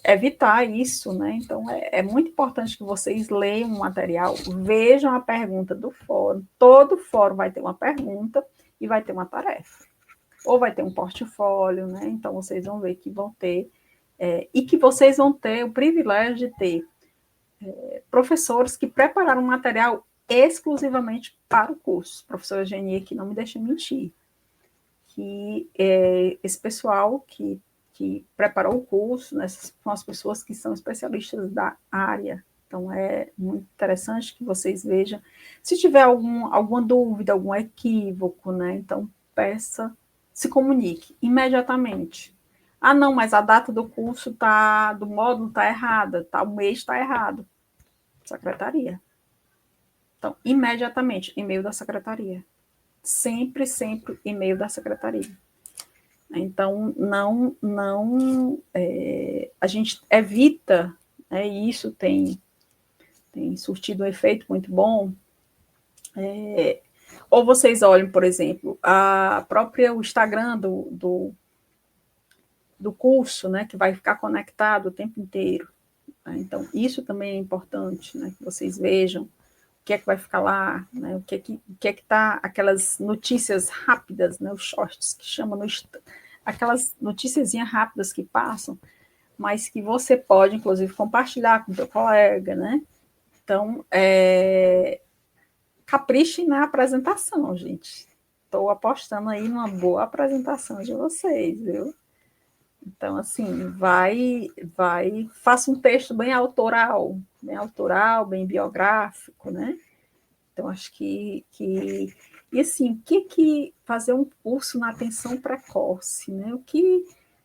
C: evitar isso, né? Então, é muito importante que vocês leiam o material, vejam a pergunta do fórum. Todo fórum vai ter uma pergunta e vai ter uma tarefa. Ou vai ter um portfólio, né? Então, vocês vão ver que vão ter, e que vocês vão ter o privilégio de ter professores que prepararam material exclusivamente para o curso. A professora Geni aqui não me deixa mentir. Que esse pessoal que preparou o curso, né, são as pessoas que são especialistas da área. Então, é muito interessante que vocês vejam. Se tiver alguma dúvida, algum equívoco, né, então peça, se comunique imediatamente. Ah, não, mas a data do curso do módulo está errada, o mês está errado. Secretaria. Então, imediatamente, e-mail da secretaria. sempre e-mail da secretaria. Então, a gente evita, né, e isso tem surtido um efeito muito bom. Ou vocês olhem, por exemplo, o Instagram do curso, né, que vai ficar conectado o tempo inteiro. Né? Então, isso também é importante, né, que vocês vejam o que é que vai ficar lá, né, o que é que tá, aquelas notícias rápidas, né, os shorts que chamam, aquelas noticiazinhas rápidas que passam, mas que você pode, inclusive, compartilhar com o seu colega, né? Então, capriche na apresentação, gente. Estou apostando aí numa boa apresentação de vocês, viu? Então, assim, faça um texto bem autoral, bem biográfico, né? Então, acho que e assim, que fazer um curso na atenção precoce, né?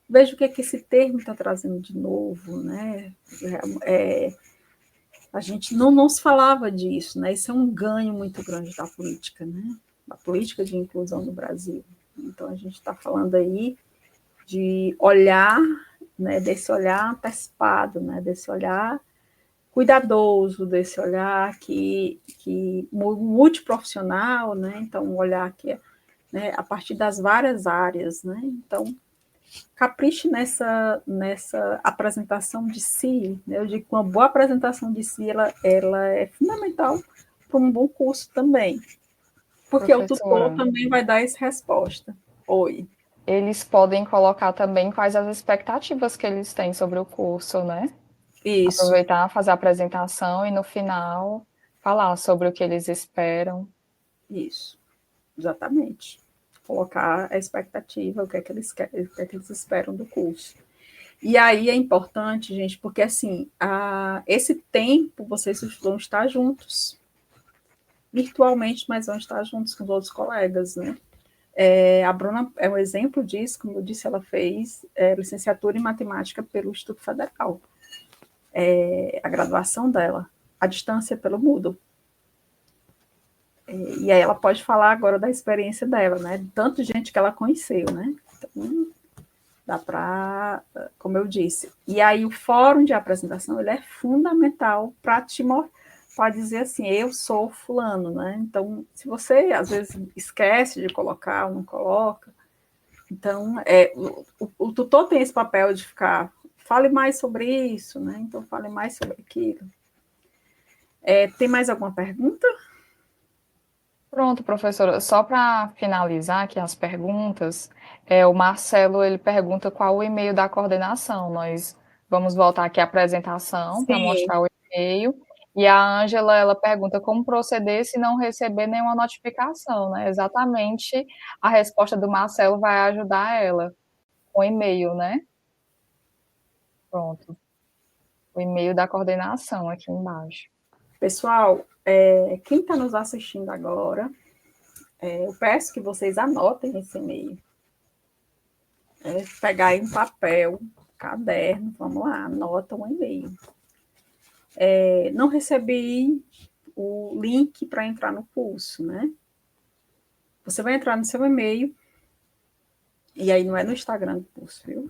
C: Veja o que esse termo está trazendo de novo, né? A gente não se falava disso, né? Isso é um ganho muito grande da política, né? Da política de inclusão no Brasil. Então, a gente está falando aí de olhar, né? Desse olhar antecipado, né? Desse olhar cuidadoso, desse olhar que multiprofissional, né? Então, um olhar que é, né, a partir das várias áreas, né? Então, capriche nessa apresentação de si, né? Eu digo que uma boa apresentação de si, ela é fundamental para um bom curso também, porque o tutor também vai dar essa resposta. Oi.
B: Eles podem colocar também quais as expectativas que eles têm sobre o curso, né?
C: Isso.
B: Aproveitar, fazer a apresentação e no final falar sobre o que eles esperam.
C: Isso, exatamente. Colocar a expectativa, o que é que eles querem, o que é que eles esperam do curso. E aí é importante, gente, porque assim, esse tempo vocês vão estar juntos, virtualmente, mas vão estar juntos com os outros colegas, né? A Bruna é um exemplo disso, como eu disse, ela fez licenciatura em matemática pelo Instituto Federal. A graduação dela, à distância pelo Moodle. E aí ela pode falar agora da experiência dela, né? Tanto gente que ela conheceu, né? Então, dá para, como eu disse. E aí o fórum de apresentação, ele é fundamental para dizer assim, eu sou fulano, né? Então, se você, às vezes, esquece de colocar ou não coloca, então, o tutor tem esse papel de ficar, fale mais sobre isso, né? Então, fale mais sobre aquilo. Tem mais alguma pergunta?
B: Pronto, professora. Só para finalizar aqui as perguntas, o Marcelo ele pergunta qual o e-mail da coordenação. Nós vamos voltar aqui à apresentação para mostrar o e-mail. E a Ângela ela pergunta como proceder se não receber nenhuma notificação, né? Exatamente a resposta do Marcelo vai ajudar ela com o e-mail, né? Pronto. O e-mail da coordenação aqui embaixo.
C: Pessoal, quem está nos assistindo agora, eu peço que vocês anotem esse e-mail. Pegar aí um papel, caderno, vamos lá, anota um e-mail. Não recebi o link para entrar no curso, né? Você vai entrar no seu e-mail, e aí não é no Instagram do curso, viu?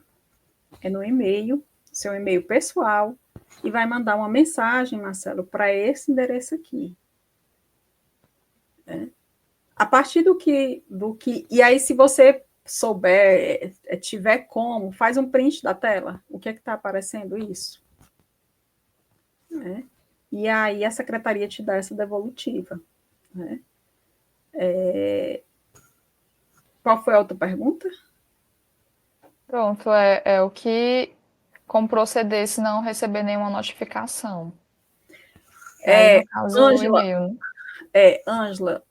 C: É no e-mail, seu e-mail pessoal, e vai mandar uma mensagem, Marcelo, para esse endereço aqui. A partir do que. E aí, se você souber, tiver como, faz um print da tela. O que é que está aparecendo isso? E aí a secretaria te dá essa devolutiva. Né? Qual foi a outra pergunta?
B: Pronto, o que, como proceder se não receber nenhuma notificação. Aí, no caso,
C: Ângela,
B: o e-mail, né?
C: Ângela,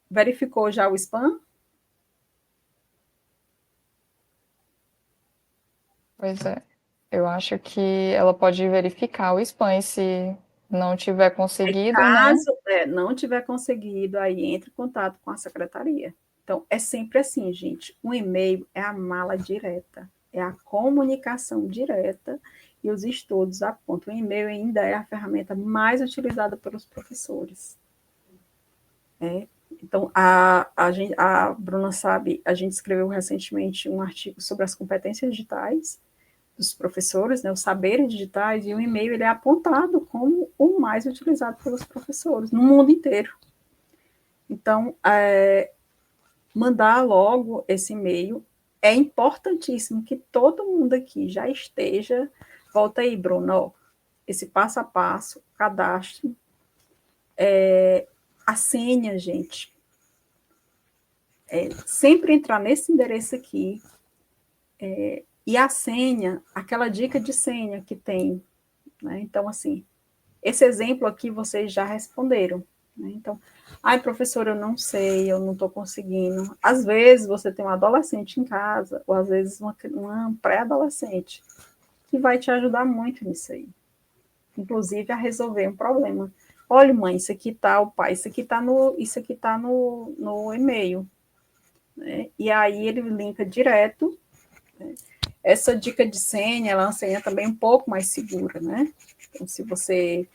C: verificou já o spam?
B: Pois é. Eu acho que ela pode verificar o spam e se não tiver conseguido,
C: Caso
B: né?
C: Não tiver conseguido, aí entre em contato com a secretaria. Então, é sempre assim, gente. Um e-mail é a mala direta, é a comunicação direta, e os estudos apontam. O e-mail ainda é a ferramenta mais utilizada pelos professores. Então, a Bruna sabe, a gente escreveu recentemente um artigo sobre as competências digitais dos professores, né, os saberes digitais, e o e-mail ele é apontado como o mais utilizado pelos professores no mundo inteiro. Então, mandar logo esse e-mail é importantíssimo que todo mundo aqui já esteja. Volta aí, Bruno, esse passo a passo, cadastro, a senha, gente. Sempre entrar nesse endereço aqui, e a senha, aquela dica de senha que tem, né? Então, assim, esse exemplo aqui vocês já responderam, né? Então, ai, professor, eu não sei, eu não estou conseguindo. Às vezes você tem um adolescente em casa, ou às vezes uma pré-adolescente, que vai te ajudar muito nisso aí. Inclusive a resolver um problema. Olha, mãe, isso aqui tá, o pai, isso aqui tá no e-mail, né? E aí ele linka direto, né? Essa dica de senha, ela é uma senha também um pouco mais segura, né? Então, se você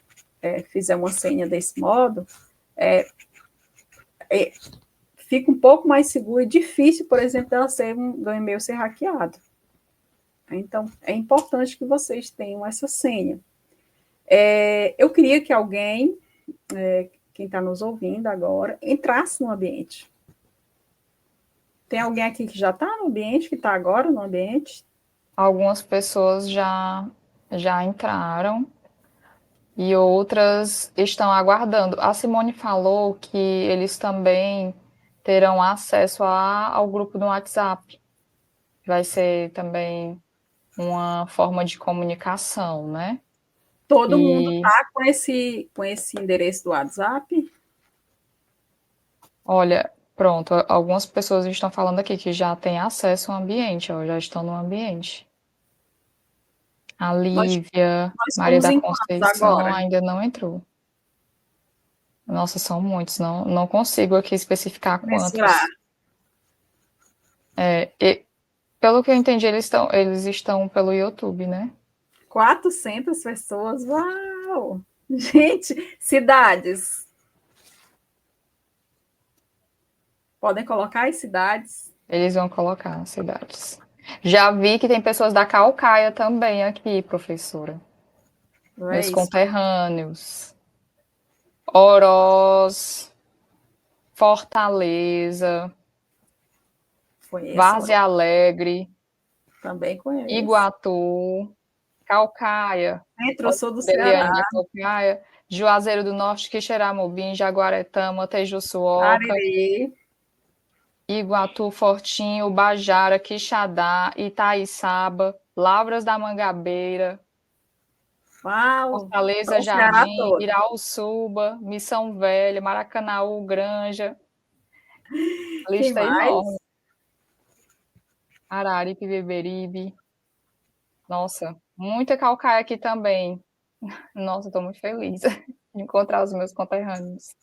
C: fizer uma senha desse modo, fica um pouco mais seguro e difícil, por exemplo, do e-mail ser hackeado. Então, é importante que vocês tenham essa senha. Eu queria que alguém, quem está nos ouvindo agora, entrasse no ambiente. Tem alguém aqui que já está no ambiente, que está agora no ambiente?
B: Algumas pessoas já entraram e outras estão aguardando. A Simone falou que eles também terão acesso ao grupo do WhatsApp. Vai ser também uma forma de comunicação, né?
C: Todo mundo está com esse endereço do WhatsApp?
B: Olha, pronto, algumas pessoas estão falando aqui que já têm acesso ao ambiente, ó, já estão no ambiente. A Lívia,
C: Nós
B: Maria
C: somos
B: da
C: em quantos
B: Conceição
C: agora?
B: ainda não entrou. Nossa, são muitos, não consigo aqui especificar
C: Mensurar.
B: quantos. Pelo que eu entendi, eles estão pelo YouTube, né?
C: 400 pessoas, uau! Gente, cidades. Podem colocar as cidades.
B: Eles vão colocar nas cidades. Já vi que tem pessoas da Caucaia também aqui, professora.
C: Não é
B: Meus
C: isso?
B: conterrâneos. Oroz, Fortaleza,
C: Conheço,
B: Várzea Alegre,
C: também conheço.
B: Iguatu, Caucaia,
C: Centro-Sul do Ceará,
B: Eliane da Caucaia, Juazeiro do Norte, Quixeramobim, Jaguaretama, Tejuçuoca,
C: Cariri.
B: Iguatu, Fortinho, Bajara, Quixadá, Itaiçaba, Lavras da Mangabeira,
C: Uau! Então,
B: Fortaleza,
C: o Ceará
B: Jardim,
C: todo.
B: Irauçuba, Missão Velha, Maracanaú, Granja. A
C: Quem
B: lista é enorme.
C: mais?
B: Araripe, Beberibe. Nossa, muita Caucaia aqui também. Nossa, estou muito feliz de encontrar os meus conterrâneos.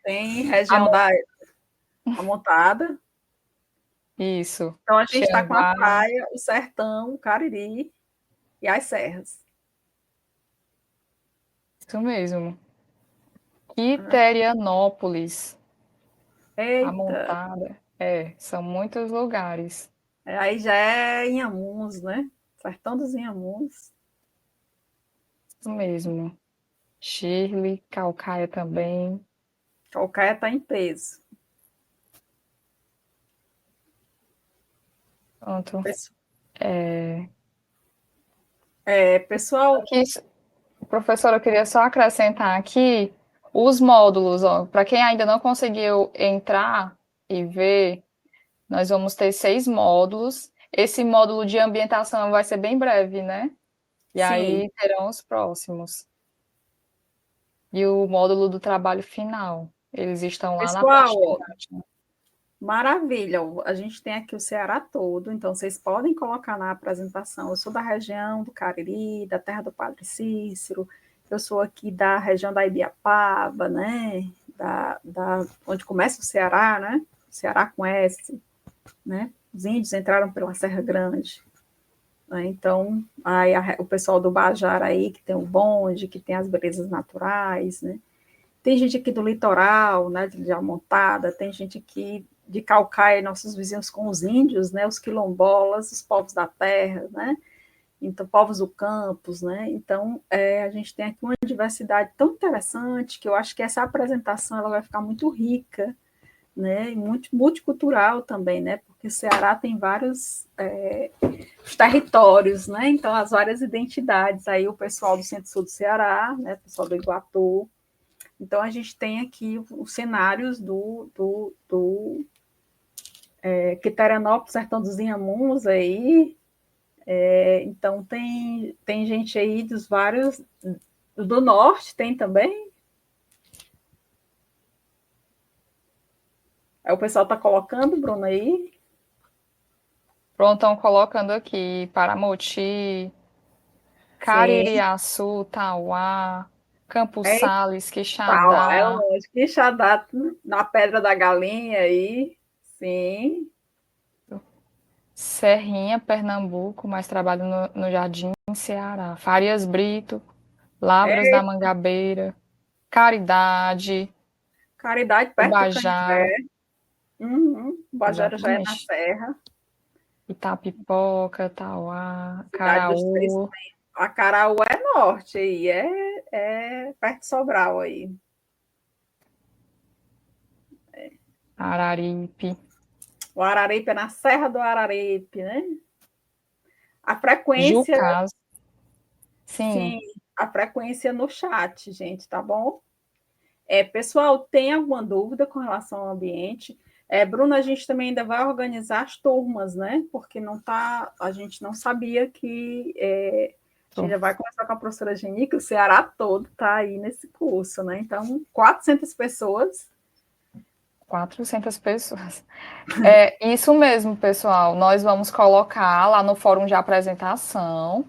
C: Tem região da Amontada.
B: Isso.
C: Então, a gente está com a
B: Tianguá,
C: praia, o sertão, o Cariri e as serras.
B: isso mesmo. Quiterianópolis,
C: Eita!
B: Amontada. São muitos lugares.
C: Aí já é Inhamuns, né? Sertão dos Inhamuns.
B: Isso mesmo. Shirley, Caucaia também.
C: Calcaia está em peso.
B: Pronto.
C: Pessoal,
B: Aqui, professora, eu queria só acrescentar aqui os módulos, ó. Para quem ainda não conseguiu entrar e ver, nós vamos ter 6 módulos. Esse módulo de ambientação vai ser bem breve, né? E
C: sim.
B: aí terão os próximos. E o módulo do trabalho final. Eles estão lá na
C: Pessoal,
B: parte
C: ó,
B: prática.
C: maravilha. A gente tem aqui o Ceará todo, então vocês podem colocar na apresentação. Eu sou da região do Cariri, da terra do Padre Cícero. Eu sou aqui da região da Ibiapaba, né? Onde começa o Ceará, né? Ceará com S, né? Os índios entraram pela Serra Grande. Né? Então, o pessoal do Bajara aí, que tem o bonde, que tem as belezas naturais, né? Tem gente aqui do litoral, né, de Amontada, tem gente aqui de Caucaia, nossos vizinhos com os índios, né, os quilombolas, os povos da terra, né, então, povos do campus, né, então, a gente tem aqui uma diversidade tão interessante, que eu acho que essa apresentação ela vai ficar muito rica, né, e muito multicultural também, né, porque o Ceará tem vários os territórios, né, então, as várias identidades, aí o pessoal do Centro-Sul do Ceará, né, o pessoal do Iguatu, então, a gente tem aqui os cenários do Quiterianópolis, Sertão dos Inhamuns, aí. Então, tem gente aí dos vários. Do norte tem também. Aí o pessoal está colocando, Bruno, aí.
B: Pronto, estão colocando aqui Paramoti,
C: Sim.
B: Caririaçu, Tauá, Campos
C: É,
B: Sales,
C: tá lá, é
B: Quixadá,
C: longe. Quixadá, na Pedra da Galinha aí. Sim.
B: Serrinha, Pernambuco, mas trabalho no Jardim, Ceará. Farias Brito, Lavras da
C: É,
B: Mangabeira, Caridade,
C: Caridade, perto do
B: Ubajara,
C: Canindé. Uhum. Bajara já é na
B: exatamente.
C: Serra.
B: Itapipoca, Tauá,
C: Cidade dos Três.
B: Caraú,
C: Acaraú é norte aí, é perto de Sobral aí.
B: Araripe,
C: O Araripe é na Serra do Araripe, né? A frequência,
B: Jucás. Sim,
C: sim, a frequência no chat, gente, tá bom? Pessoal, tem alguma dúvida com relação ao ambiente? Bruna, a gente também ainda vai organizar as turmas, né? Porque não tá, a gente não sabia que a gente já vai começar com a professora Geni, que o Ceará todo está aí nesse curso, né? Então, 400 pessoas.
B: 400 pessoas. Isso mesmo, pessoal. Nós vamos colocar lá no fórum de apresentação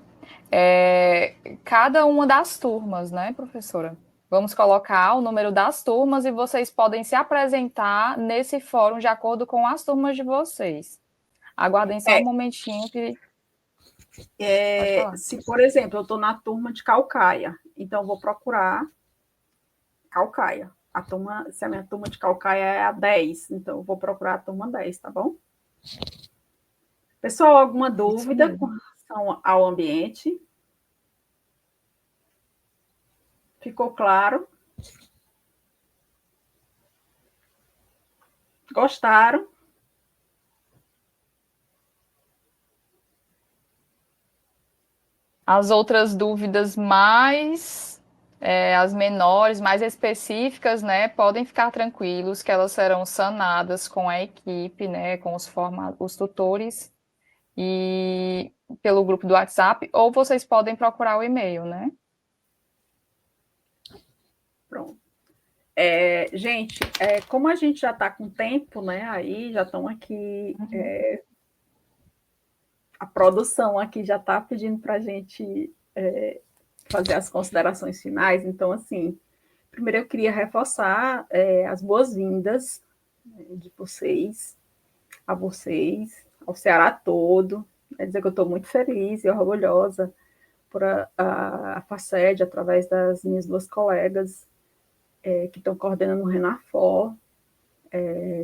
B: cada uma das turmas, né, professora? Vamos colocar o número das turmas e vocês podem se apresentar nesse fórum de acordo com as turmas de vocês. Aguardem só um momentinho que... Pode falar.
C: Se, por exemplo, eu estou na turma de Caucaia, então eu vou procurar Caucaia. Se a minha turma de Caucaia é a 10, então eu vou procurar a turma 10, tá bom? Pessoal, alguma dúvida com relação ao ambiente? Ficou claro? Gostaram?
B: As outras dúvidas mais, as menores, mais específicas, né, podem ficar tranquilos que elas serão sanadas com a equipe, né, com os tutores e pelo grupo do WhatsApp, ou vocês podem procurar o e-mail, né?
C: Pronto. Gente, como a gente já está com tempo, né? Aí já estão aqui. A produção aqui já está pedindo para a gente fazer as considerações finais. Então, assim, primeiro eu queria reforçar as boas-vindas de vocês, a vocês, ao Ceará todo. Quer dizer que eu estou muito feliz e orgulhosa por a FACED, através das minhas duas colegas que estão coordenando o Renafor,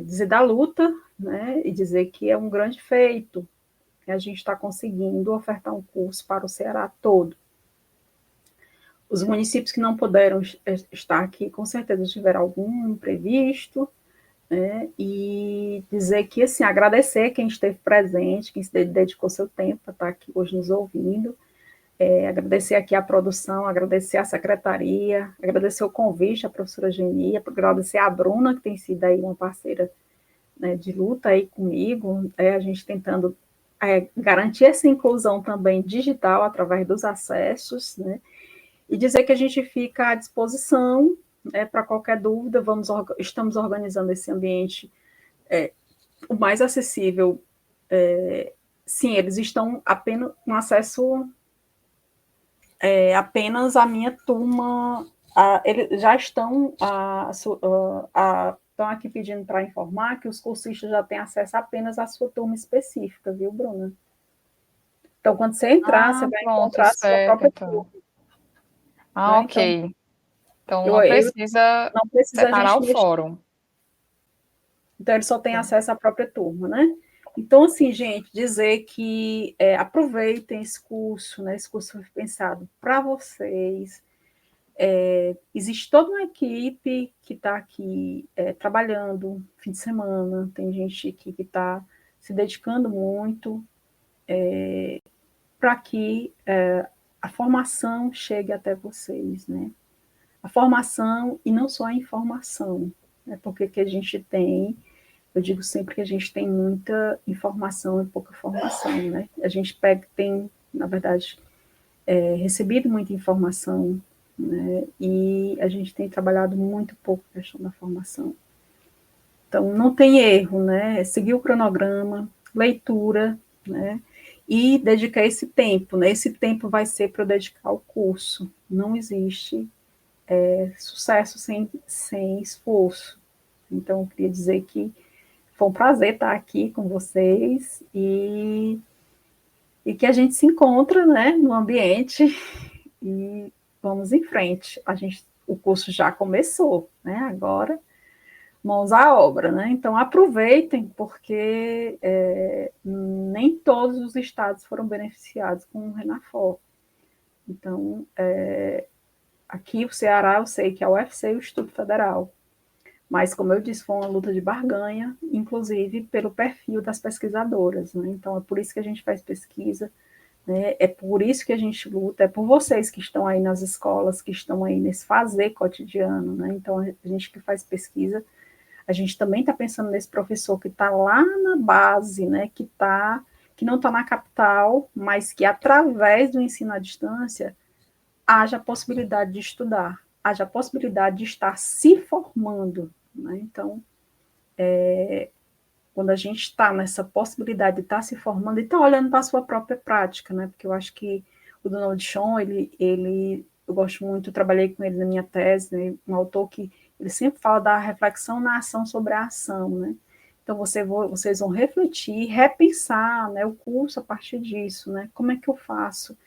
C: dizer da luta, né, e dizer que é um grande feito que a gente está conseguindo ofertar um curso para o Ceará todo. Os municípios que não puderam estar aqui, com certeza tiveram algum imprevisto, né, e dizer que, assim, agradecer quem esteve presente, quem se dedicou seu tempo para estar aqui hoje nos ouvindo, agradecer aqui a produção, agradecer a secretaria, agradecer o convite à professora Geni, agradecer a Bruna, que tem sido aí uma parceira, né, de luta aí comigo, a gente tentando garantir essa inclusão também digital através dos acessos, né, e dizer que a gente fica à disposição para qualquer dúvida, estamos organizando esse ambiente o mais acessível. Sim, eles estão apenas com acesso apenas a minha turma, eles já estão aqui pedindo para informar que os cursistas já têm acesso apenas à sua turma específica, viu, Bruna? Então, quando você entrar, você vai
B: Pronto,
C: encontrar a sua
B: certo,
C: própria
B: então.
C: turma. Né?
B: Ok.
C: Então,
B: Então, não precisa separar o
C: mexer.
B: fórum.
C: Então, ele só tem acesso à própria turma, né? Então, assim, gente, dizer que aproveitem esse curso, né? Esse curso foi pensado para vocês. Existe toda uma equipe que está aqui trabalhando fim de semana, tem gente aqui que está se dedicando muito para que a formação chegue até vocês, né? A formação e não só a informação, né? Porque que a gente tem, eu digo sempre que a gente tem muita informação e pouca formação, né? A gente tem, na verdade, recebido muita informação, né? E a gente tem trabalhado muito pouco a questão da formação. Então, não tem erro, né? Seguir o cronograma, leitura, né? E dedicar esse tempo, né? Esse tempo vai ser para eu dedicar ao curso. Não existe sucesso sem esforço. Então, eu queria dizer que foi um prazer estar aqui com vocês e que a gente se encontra, né, no ambiente e vamos em frente. O curso já começou, né? Agora, mãos à obra, né? Então, aproveitem, porque nem todos os estados foram beneficiados com o Renafor. Então, aqui o Ceará, eu sei que é a UFC e o Instituto Federal. Mas, como eu disse, foi uma luta de barganha, inclusive pelo perfil das pesquisadoras, né? Então, é por isso que a gente faz pesquisa, né? É por isso que a gente luta, é por vocês que estão aí nas escolas, que estão aí nesse fazer cotidiano, né? Então, a gente que faz pesquisa, a gente também está pensando nesse professor que está lá na base, né? Que não está na capital, mas que através do ensino à distância haja a possibilidade de estudar, haja a possibilidade de estar se formando, né? Então, quando a gente está nessa possibilidade de estar se formando e está olhando para a sua própria prática, né? Porque eu acho que o Donald Schoen, eu gosto muito, eu trabalhei com ele na minha tese, né? Um autor que ele sempre fala da reflexão na ação sobre a ação, né? Então, vocês vão refletir, repensar, né, o curso a partir disso, né? Como é que eu faço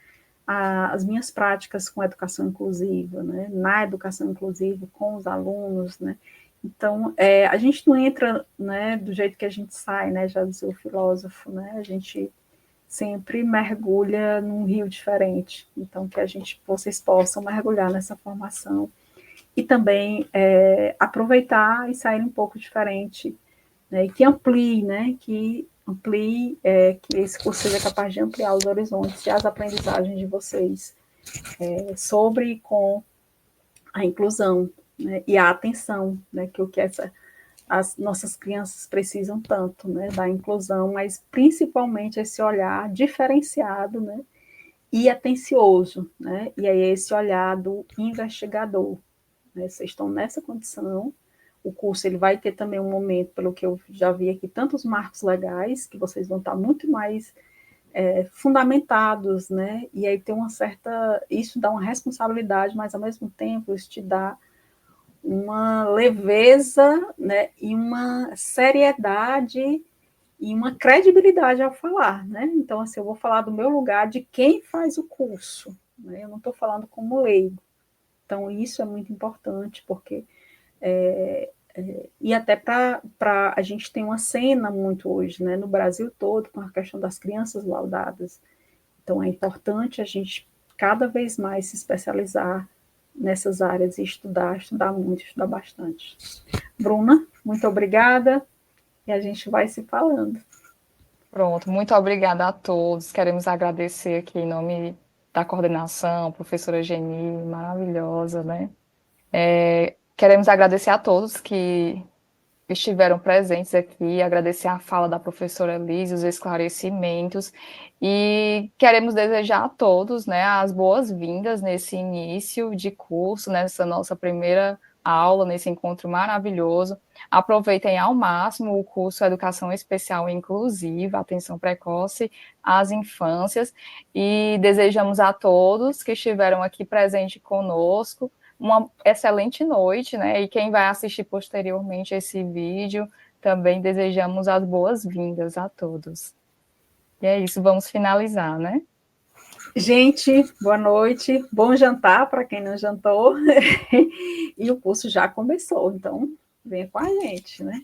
C: as minhas práticas com a educação inclusiva, né? Na educação inclusiva, com os alunos, né? Então, a gente não entra, né, do jeito que a gente sai, né, já dizia o filósofo, né? A gente sempre mergulha num rio diferente. Então, que vocês possam mergulhar nessa formação e também aproveitar e sair um pouco diferente, né, e que amplie, né, que esse curso seja capaz de ampliar os horizontes e as aprendizagens de vocês sobre e com a inclusão, né, e a atenção, né, que as nossas crianças precisam tanto, né, da inclusão, mas principalmente esse olhar diferenciado, né, e atencioso, né, e é esse olhar do investigador, né, vocês estão nessa condição. O curso ele vai ter também um momento, pelo que eu já vi aqui, tantos marcos legais, que vocês vão estar muito mais fundamentados, né? E aí tem isso dá uma responsabilidade, mas ao mesmo tempo isso te dá uma leveza, né? E uma seriedade e uma credibilidade ao falar, né? Então, assim, eu vou falar do meu lugar de quem faz o curso, né? Eu não estou falando como leigo. Então, isso é muito importante, porque e até para a gente tem uma cena muito hoje, né, no Brasil todo, com a questão das crianças laudadas. Então, é importante a gente cada vez mais se especializar nessas áreas e estudar muito, estudar bastante. Bruna, muito obrigada e a gente vai se falando.
B: Pronto, muito obrigada a todos. Queremos agradecer aqui em nome da coordenação, professora Geni, maravilhosa, né? Queremos agradecer a todos que estiveram presentes aqui, agradecer a fala da professora Liz, os esclarecimentos, e queremos desejar a todos, né, as boas-vindas nesse início de curso, nessa nossa primeira aula, nesse encontro maravilhoso. Aproveitem ao máximo o curso Educação Especial e Inclusiva, Atenção Precoce às Infâncias, e desejamos a todos que estiveram aqui presentes conosco uma excelente noite, né? E quem vai assistir posteriormente esse vídeo, também desejamos as boas-vindas a todos. E é isso, vamos finalizar, né?
C: Gente, boa noite, bom jantar para quem não jantou. E o curso já começou, então venha com a gente, né?